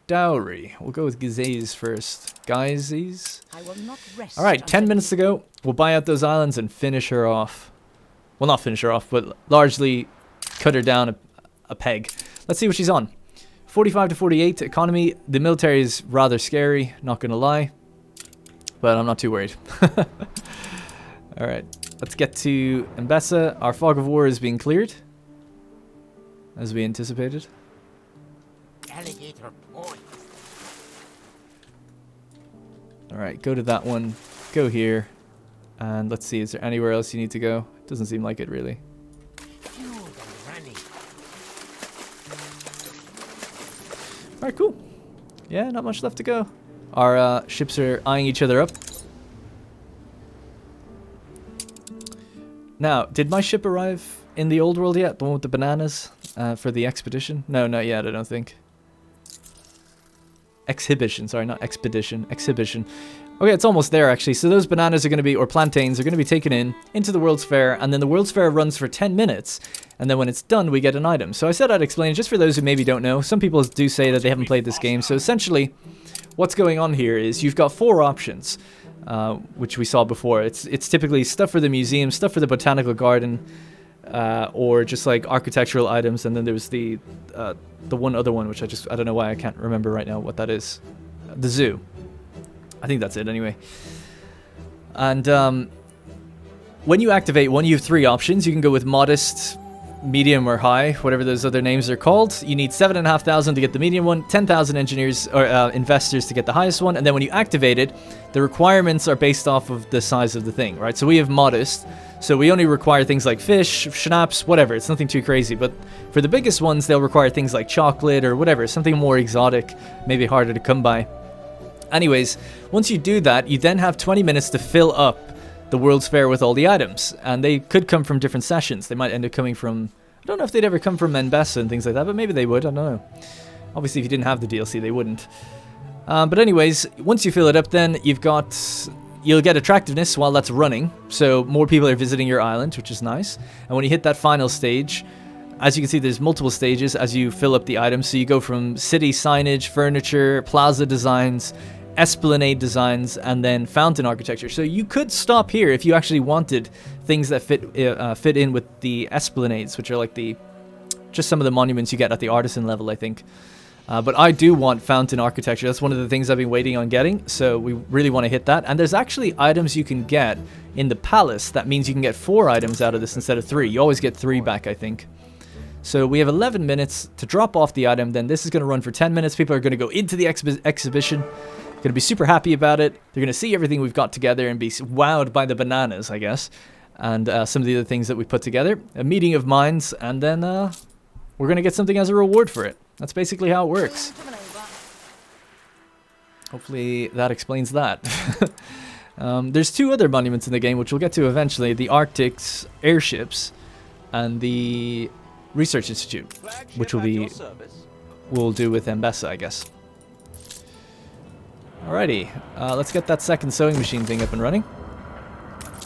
dowry. We'll go with Gizhaze first. Gizhaze. I will not rest. Alright, 10 minutes to go. We'll buy out those islands and finish her off. Well, not finish her off, but largely cut her down a peg. Let's see what she's on. 45 to 48 economy. The military is rather scary, not gonna lie. But I'm not too worried. Alright, let's get to Mbessa. Our fog of war is being cleared, as we anticipated. Alligator Point. Alright, go to that one. Go here. And let's see, is there anywhere else you need to go? Doesn't seem like it, really. Fueled and running. Alright, cool. Yeah, not much left to go. Our ships are eyeing each other up. Now, did my ship arrive in the old world yet? The one with the bananas for the expedition? No, not yet, I don't think. Exhibition, sorry, not expedition. Exhibition. Okay, it's almost there, actually. So those bananas are going to be, or plantains, are going to be taken into the World's Fair, and then the World's Fair runs for 10 minutes, and then when it's done, we get an item. So I said I'd explain, just for those who maybe don't know. Some people do say that they haven't played this game. So essentially, what's going on here is you've got 4 options, which we saw before. It's typically stuff for the museum, stuff for the botanical garden, or just like architectural items, and then there's the one other one, which I don't know why I can't remember right now what that is. The zoo. I think that's it anyway. And when you activate one, you have 3 options. You can go with modest, medium, or high, whatever those other names are called. You need 7,500 to get the medium one, 10,000 engineers or investors to get the highest one, and then when you activate it, the requirements are based off of the size of the thing, right? So we have modest, so we only require things like fish, schnapps, whatever. It's nothing too crazy, but for the biggest ones, they'll require things like chocolate or whatever, something more exotic, maybe harder to come by. Anyways, once you do that, you then have 20 minutes to fill up the World's Fair with all the items, and they could come from different sessions. They might end up coming from, I don't know if they'd ever come from Mbessa and things like that, but maybe they would, I don't know. Obviously, if you didn't have the DLC, they wouldn't. But anyways, once you fill it up, then you'll get attractiveness while that's running, so more people are visiting your island, which is nice. And when you hit that final stage, as you can see, there's multiple stages as you fill up the items. So you go from city signage, furniture, plaza designs, esplanade designs, and then fountain architecture. So you could stop here if you actually wanted things that fit in with the esplanades, which are like just some of the monuments you get at the artisan level, I think. But I do want fountain architecture. That's one of the things I've been waiting on getting, so we really want to hit that. And there's actually items you can get in the palace. That means you can get 4 items out of this instead of 3. You always get 3 back, I think. So we have 11 minutes to drop off the item. Then this is going to run for 10 minutes. People are going to go into the exhibition. Going to be super happy about it. They're going to see everything we've got together and be wowed by the bananas, I guess. And some of the other things that we put together. A meeting of minds, and then we're going to get something as a reward for it. That's basically how it works. Hopefully that explains that. There's 2 other monuments in the game, which we'll get to eventually. The Arctic's airships and the Research Institute, which we'll do with Mbessa, I guess. Alrighty, let's get that second sewing machine thing up and running.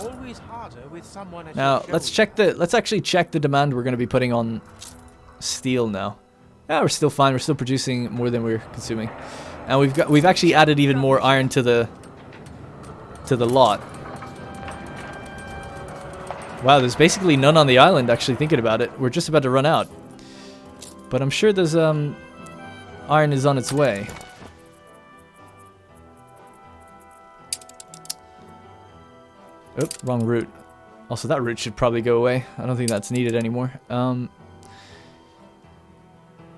Always harder with someone at Now, your let's actually check the demand we're going to be putting on steel now. Yeah, we're still fine. We're still producing more than we're consuming. And we've actually added even more iron to the lot. Wow, there's basically none on the island, actually, thinking about it. We're just about to run out. But I'm sure there's iron is on its way. Oh, wrong route. Also, that route should probably go away. I don't think that's needed anymore.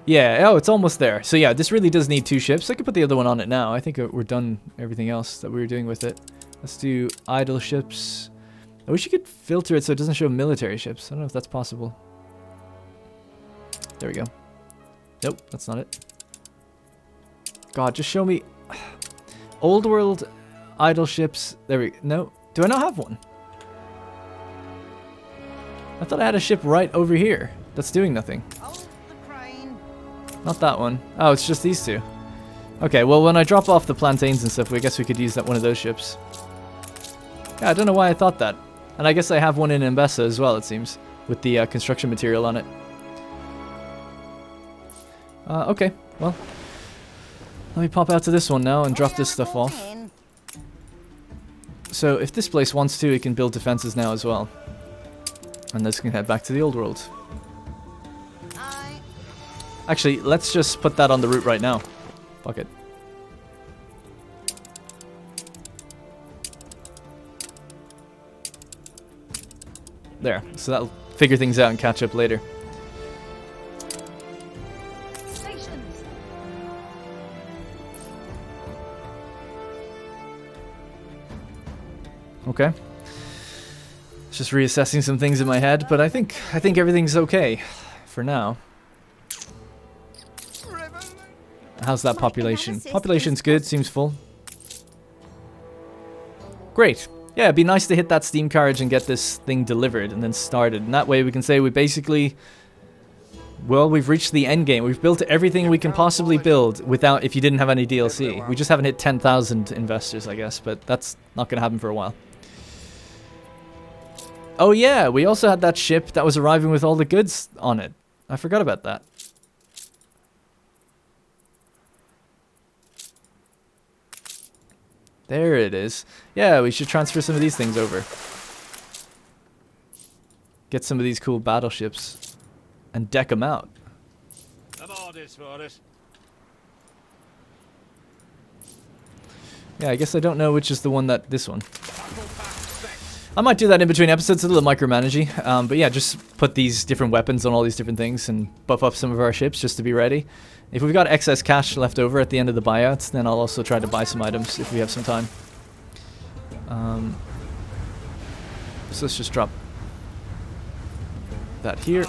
Yeah, oh, it's almost there. So yeah, this really does need 2 ships. I could put the other one on it now. I think we're done everything else that we were doing with it. Let's do idle ships. I wish you could filter it so it doesn't show military ships. I don't know if that's possible. There we go. Nope, that's not it. God, just show me old world idle ships. There we go. No. Do I not have one? I thought I had a ship right over here that's doing nothing. Not that one. Oh, it's just these 2. Okay, well, when I drop off the plantains and stuff, I guess we could use one of those ships. Yeah, I don't know why I thought that. And I guess I have one in Embessa as well, it seems, with the construction material on it. Okay, well, let me pop out to this one now and drop this stuff off. So if this place wants to, it can build defenses now as well. And this can head back to the old world. Actually, let's just put that on the route right now. Fuck it. There, so that'll figure things out and catch up later. Stations. Okay. Just reassessing some things in my head, but I think everything's okay for now. How's that population? Population's good, seems full. Great. Yeah, it'd be nice to hit that steam carriage and get this thing delivered and then started. And that way we can say we basically... Well, we've reached the end game. We've built everything we can possibly build without if you didn't have any DLC. We just haven't hit 10,000 investors, I guess, but that's not going to happen for a while. Oh yeah, we also had that ship that was arriving with all the goods on it. I forgot about that. There it is. Yeah, we should transfer some of these things over. Get some of these cool battleships and deck them out. Yeah, I guess I don't know which is the one that... This one. I might do that in between episodes, a little micromanaging. But yeah, just put these different weapons on all these different things and buff up some of our ships just to be ready. If we've got excess cash left over at the end of the buyouts, then I'll also try to buy some items if we have some time. So let's just drop that here.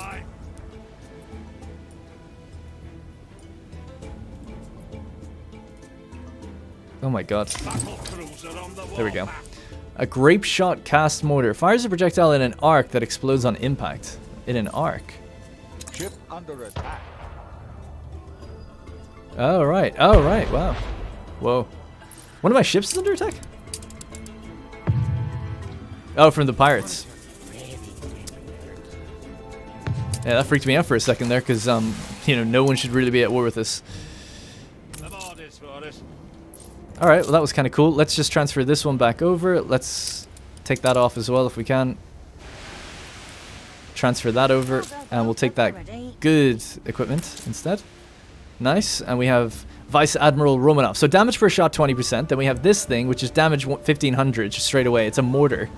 Oh my god. There we go. A grape shot cast mortar. Fires a projectile in an arc that explodes on impact. In an arc. Ship under attack. Oh right. Oh right. Wow. Whoa. One of my ships is under attack? Oh, from the pirates. Yeah, that freaked me out for a second there, because, you know, no one should really be at war with us. Alright, well that was kind of cool. Let's just transfer this one back over. Let's take that off as well if we can. Transfer that over, and we'll take that good equipment instead. Nice, and we have Vice Admiral Romanov. So damage per shot 20%. Then we have this thing, which is damage 1500 just straight away. It's a mortar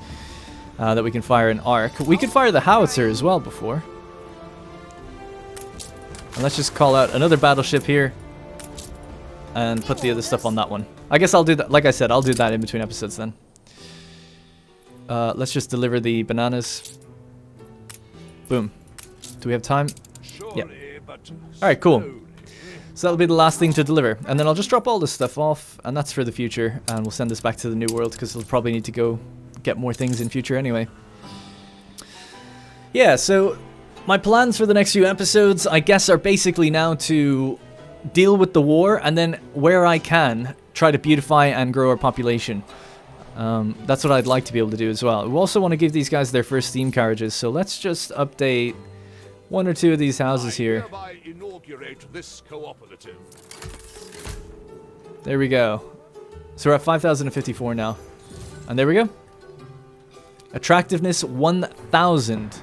that we can fire an arc. We could fire the howitzer as well before. And let's just call out another battleship here and put the other stuff on that one. I guess I'll do that. Like I said, I'll do that in between episodes then. Let's just deliver the bananas. Boom. Do we have time? Yeah. Alright, cool. So that'll be the last thing to deliver. And then I'll just drop all this stuff off, and that's for the future. And we'll send this back to the new world, because we'll probably need to go get more things in future anyway. Yeah, so my plans for the next few episodes, I guess, are basically now to deal with the war, and then where I can, try to beautify and grow our population. That's what I'd like to be able to do as well. We also want to give these guys their first steam carriages, so let's just update one or two of these houses here. This cooperative. There we go. So we're at 5,054 now. And there we go. Attractiveness 1,000.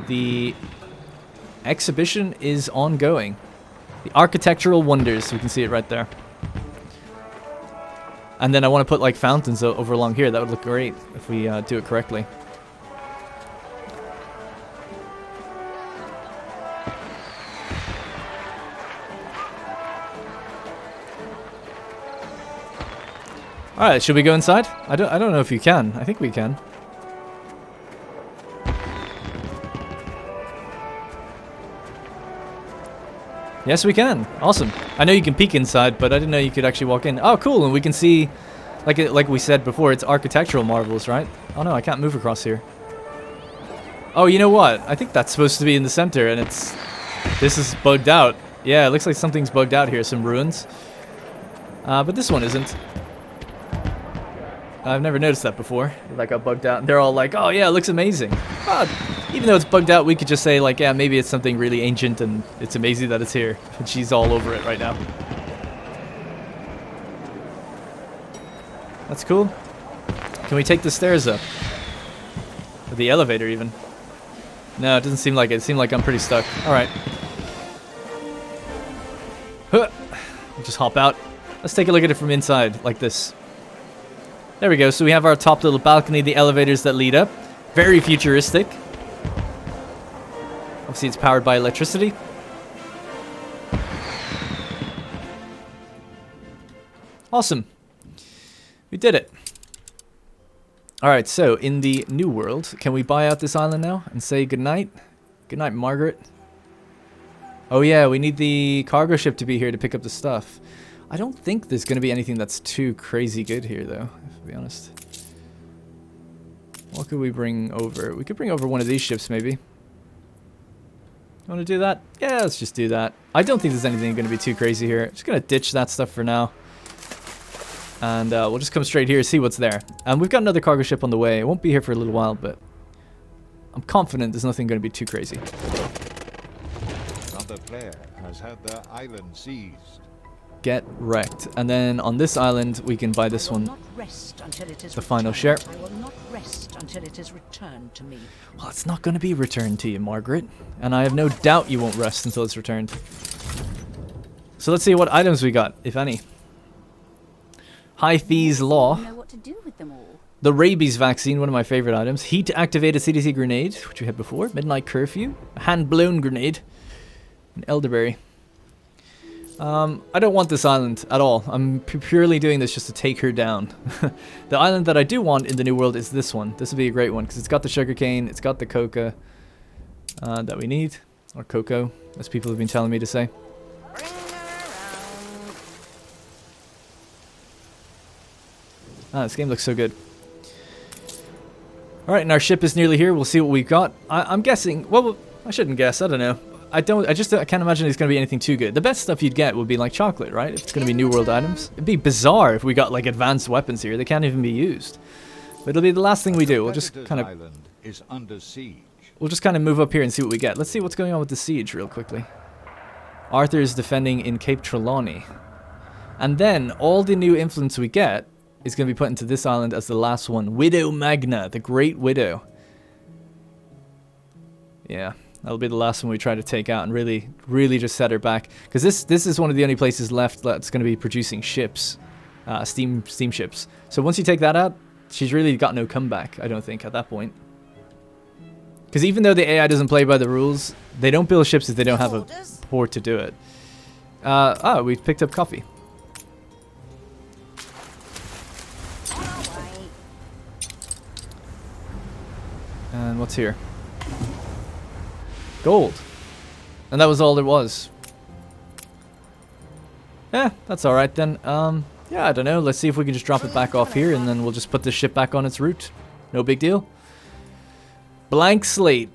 The exhibition is ongoing. The architectural wonders. We can see it right there. And then I want to put like fountains over along here. That would look great if we do it correctly. Alright, should we go inside? I don't know if you can. I think we can. Yes, we can. Awesome. I know you can peek inside, but I didn't know you could actually walk in. Oh, cool. And we can see, like we said before, it's architectural marvels, right? Oh no, I can't move across here. Oh, you know what? I think that's supposed to be in the center, and this is bugged out. Yeah, it looks like something's bugged out here. Some ruins. But this one isn't. I've never noticed that before. Like, got bugged out. And they're all like, oh yeah, it looks amazing. Even though it's bugged out, we could just say like, yeah, maybe it's something really ancient and it's amazing that it's here. And she's all over it right now. That's cool. Can we take the stairs up? Or the elevator even? No, it doesn't seem like it. It seemed like I'm pretty stuck. Alright. Huh. Just hop out. Let's take a look at it from inside, like this. There we go. So we have our top little balcony, the elevators that lead up. Very futuristic. Obviously, it's powered by electricity. Awesome. We did it. Alright, so in the new world, can we buy out this island now and say goodnight? Goodnight, Margaret. Oh yeah, we need the cargo ship to be here to pick up the stuff. I don't think there's going to be anything that's too crazy good here, though, to be honest. What could we bring over? We could bring over one of these ships, maybe. Want to do that? Yeah, let's just do that. I don't think there's anything going to be too crazy here. Just going to ditch that stuff for now. And we'll just come straight here, see what's there. And we've got another cargo ship on the way. It won't be here for a little while, but I'm confident there's nothing going to be too crazy. Another player has had their island seized. Get wrecked. And then on this island, we can buy this one. The final share. I will not rest until it is returned to me. Well, it's not going to be returned to you, Margaret. And I have no doubt you won't rest until it's returned. So let's see what items we got, if any. High fees law. Know what to do with them all. The rabies vaccine, one of my favorite items. Heat activated CDC grenade, which we had before. Midnight curfew. A hand blown grenade. An elderberry. I don't want this island at all. I'm purely doing this just to take her down. The island that I do want in the new world is this one. This would be a great one because it's got the sugarcane, it's got the coca that we need. Or cocoa, as people have been telling me to say. This game looks so good. Alright, and our ship is nearly here. We'll see what we've got. I'm guessing... Well, I shouldn't guess. I don't know. I can't imagine it's going to be anything too good. The best stuff you'd get would be like chocolate, right? If it's going to be new world items. It'd be bizarre if we got like advanced weapons here. They can't even be used. But it'll be the last thing we do. We'll just kind of... Island is under siege. We'll just kind of move up here and see what we get. Let's see what's going on with the siege real quickly. Arthur is defending in Cape Trelawney. And then all the new influence we get is going to be put into this island as the last one. Widow Magna, the Great Widow. Yeah, that'll be the last one we try to take out and really, really just set her back. Because this is one of the only places left that's going to be producing ships, steamships. So once you take that out, she's really got no comeback, I don't think, at that point. Because even though the AI doesn't play by the rules, they don't build ships if they don't have a port to do it. We picked up coffee. And what's here? Gold. And that was all there was. Yeah, that's alright then. Yeah, I don't know. Let's see if we can just drop it back off here and then we'll just put this ship back on its route. No big deal. Blank slate.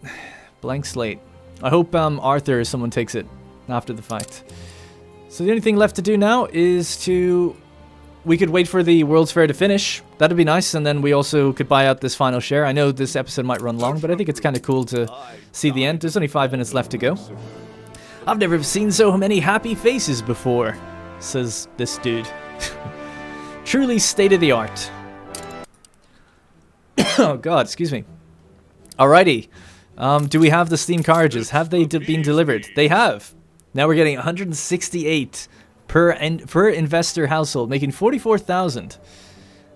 Blank slate. I hope Arthur or someone takes it after the fact. So the only thing left to do now is to... We could wait for the World's Fair to finish. That'd be nice, and then we also could buy out this final share. I know this episode might run long, but I think it's kind of cool to see the end. There's only 5 minutes left to go. I've never seen so many happy faces before, says this dude. Truly state-of-the-art. Oh god, excuse me. Alrighty. Do we have the steam carriages? Have they been delivered? They have. Now we're getting 168 per investor household, making 44,000.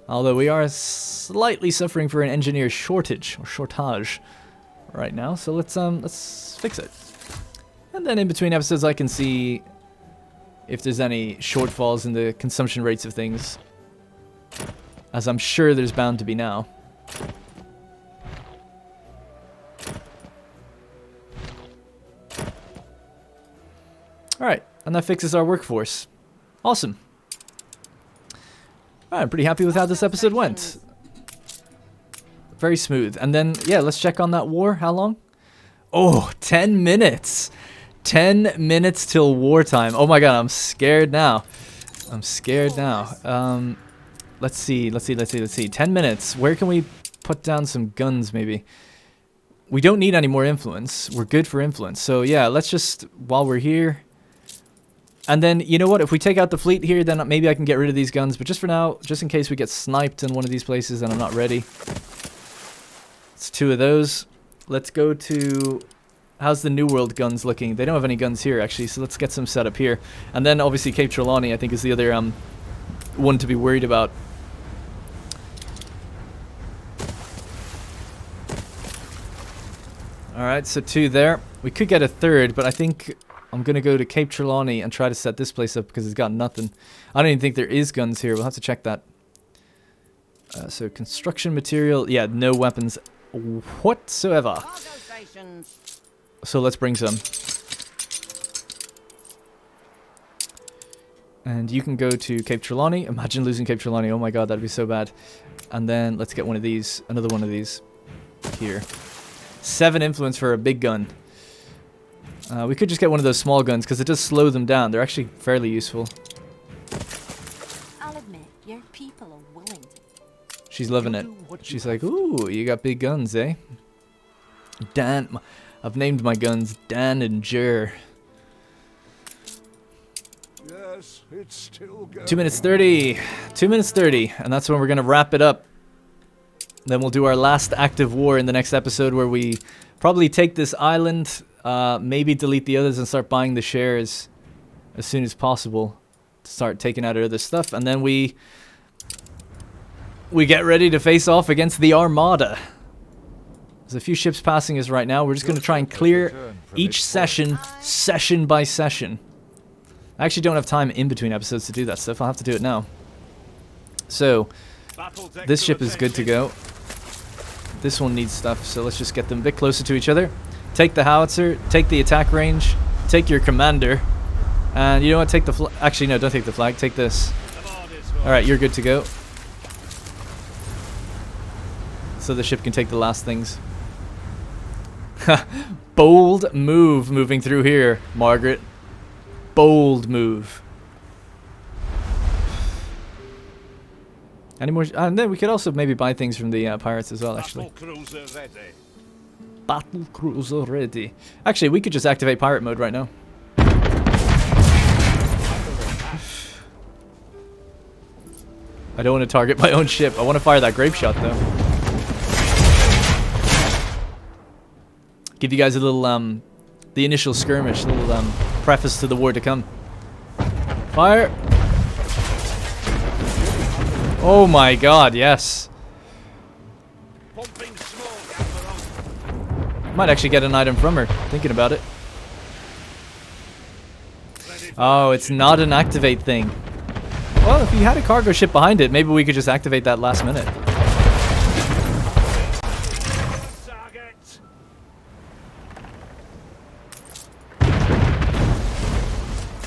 Although we are slightly suffering for an engineer shortage or shortage right now, so let's fix it. And then in between episodes, I can see if there's any shortfalls in the consumption rates of things, as I'm sure there's bound to be now. All right. And that fixes our workforce. Awesome. Alright, I'm pretty happy with how this episode went. Very smooth. And then, yeah, let's check on that war. How long? Oh, 10 minutes. 10 minutes till wartime. Oh my god, I'm scared now. I'm scared now. Let's see. 10 minutes. Where can we put down some guns, maybe? We don't need any more influence. We're good for influence. So, yeah, let's just, while we're here... And then, you know what? If we take out the fleet here, then maybe I can get rid of these guns. But just for now, just in case we get sniped in one of these places and I'm not ready. It's 2 of those. Let's go to... How's the New World guns looking? They don't have any guns here, actually, so let's get some set up here. And then, obviously, Cape Trelawney, I think, is the other one to be worried about. Alright, so 2 there. We could get a 3rd, but I think I'm going to go to Cape Trelawney and try to set this place up because it's got nothing. I don't even think there is guns here. We'll have to check that. So, construction material. Yeah, no weapons whatsoever. So let's bring some. And you can go to Cape Trelawney. Imagine losing Cape Trelawney. Oh my god, that'd be so bad. And then let's get one of these. Another one of these. Here. 7 influence for a big gun. We could just get one of those small guns because it does slow them down. They're actually fairly useful. I'll admit, your people are willing. She's loving it. She's like, ooh, you got big guns, eh? Dan... I've named my guns Dan and Jer. Yes, it's still going. 2 minutes 30. 2 minutes 30. And that's when we're going to wrap it up. Then we'll do our last active war in the next episode where we probably take this island, maybe delete the others and start buying the shares as soon as possible to start taking out our other stuff. And then we get ready to face off against the Armada. There's a few ships passing us right now. We're just going to try and clear each session by session. I actually don't have time in between episodes to do that stuff. I'll have to do it now. So, this ship is good to go. This one needs stuff, so let's just get them a bit closer to each other. Take the howitzer, take the attack range, take your commander, and you know what, take the flag. Actually, no, don't take the flag, take this. Alright, you're good to go. So the ship can take the last things. Bold move moving through here, Margaret. Bold move. Any more? And then we could also maybe buy things from the pirates as well, actually. Battle cruiser ready. Actually, we could just activate pirate mode right now. I don't want to target my own ship. I want to fire that grape shot, though. Give you guys a little, the initial skirmish, a little, preface to the war to come. Fire! Oh my god, yes. Might actually get an item from her, thinking about it. Oh, it's not an activate thing. Well, if you had a cargo ship behind it, maybe we could just activate that last minute.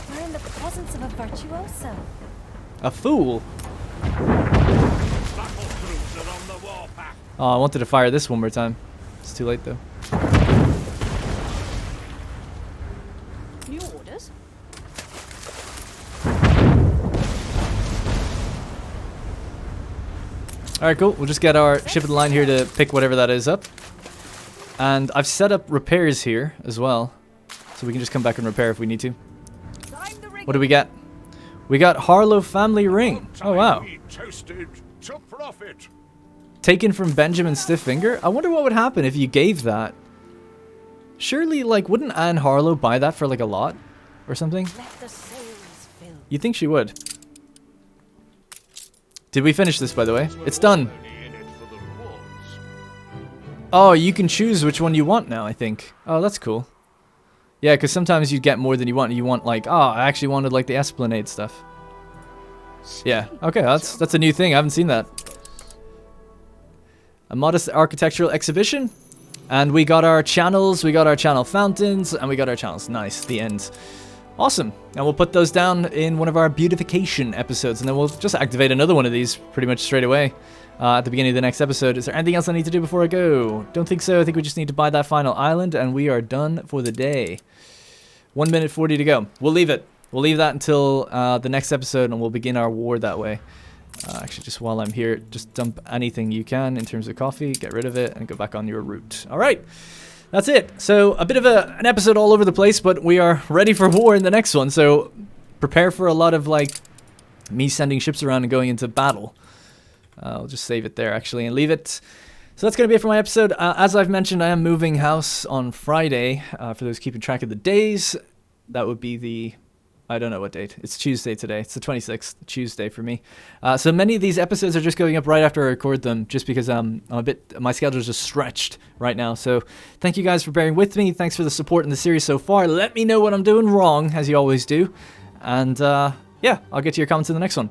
We're in the presence of a virtuoso. A fool? Oh, I wanted to fire this one more time. It's too late, though. New orders? Alright, cool. We'll just get our ship of the line here to pick whatever that is up. And I've set up repairs here as well. So we can just come back and repair if we need to. What do we get? We got Harlow Family Ring. Oh, wow. Toasted to profit. Taken from Benjamin Stifffinger? I wonder what would happen if you gave that. Surely, like, wouldn't Anne Harlow buy that for, like, a lot? Or something? Let the sails fill. You think she would? Did we finish this, by the way? It's done. Oh, you can choose which one you want now, I think. Oh, that's cool. Yeah, because sometimes you get more than you want. You want, like, oh, I actually wanted, like, the Esplanade stuff. Yeah, okay, that's a new thing. I haven't seen that. A modest architectural exhibition. And we got our channels, we got our channel fountains, and we got our channels. Nice, the end. Awesome. And we'll put those down in one of our beautification episodes, and then we'll just activate another one of these pretty much straight away at the beginning of the next episode. Is there anything else I need to do before I go? Don't think so. I think we just need to buy that final island, and we are done for the day. 1 minute 40 to go. We'll leave it. We'll leave that until the next episode, and we'll begin our war that way. Actually, just while I'm here, just dump anything you can in terms of coffee, get rid of it, and go back on your route. All right, that's it. So a bit of an episode all over the place, but we are ready for war in the next one. So prepare for a lot of, like, me sending ships around and going into battle. I'll just save it there, actually, and leave it. So that's going to be it for my episode. As I've mentioned, I am moving house on Friday. For those keeping track of the days, that would be the... I don't know what date. It's Tuesday today. It's the 26th, Tuesday for me. So many of these episodes are just going up right after I record them, just because I'm a bit, my schedule is just stretched right now. So thank you guys for bearing with me. Thanks for the support in the series so far. Let me know what I'm doing wrong, as you always do. And yeah, I'll get to your comments in the next one.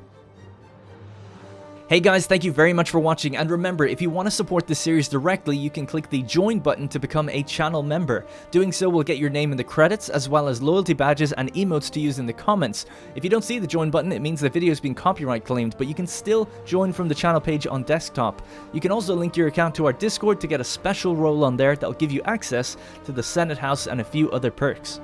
Hey guys, thank you very much for watching, and remember, if you want to support this series directly, you can click the join button to become a channel member. Doing so will get your name in the credits, as well as loyalty badges and emotes to use in the comments. If you don't see the join button, it means the video has been copyright claimed, but you can still join from the channel page on desktop. You can also link your account to our Discord to get a special role on there that'll give you access to the Senate House and a few other perks.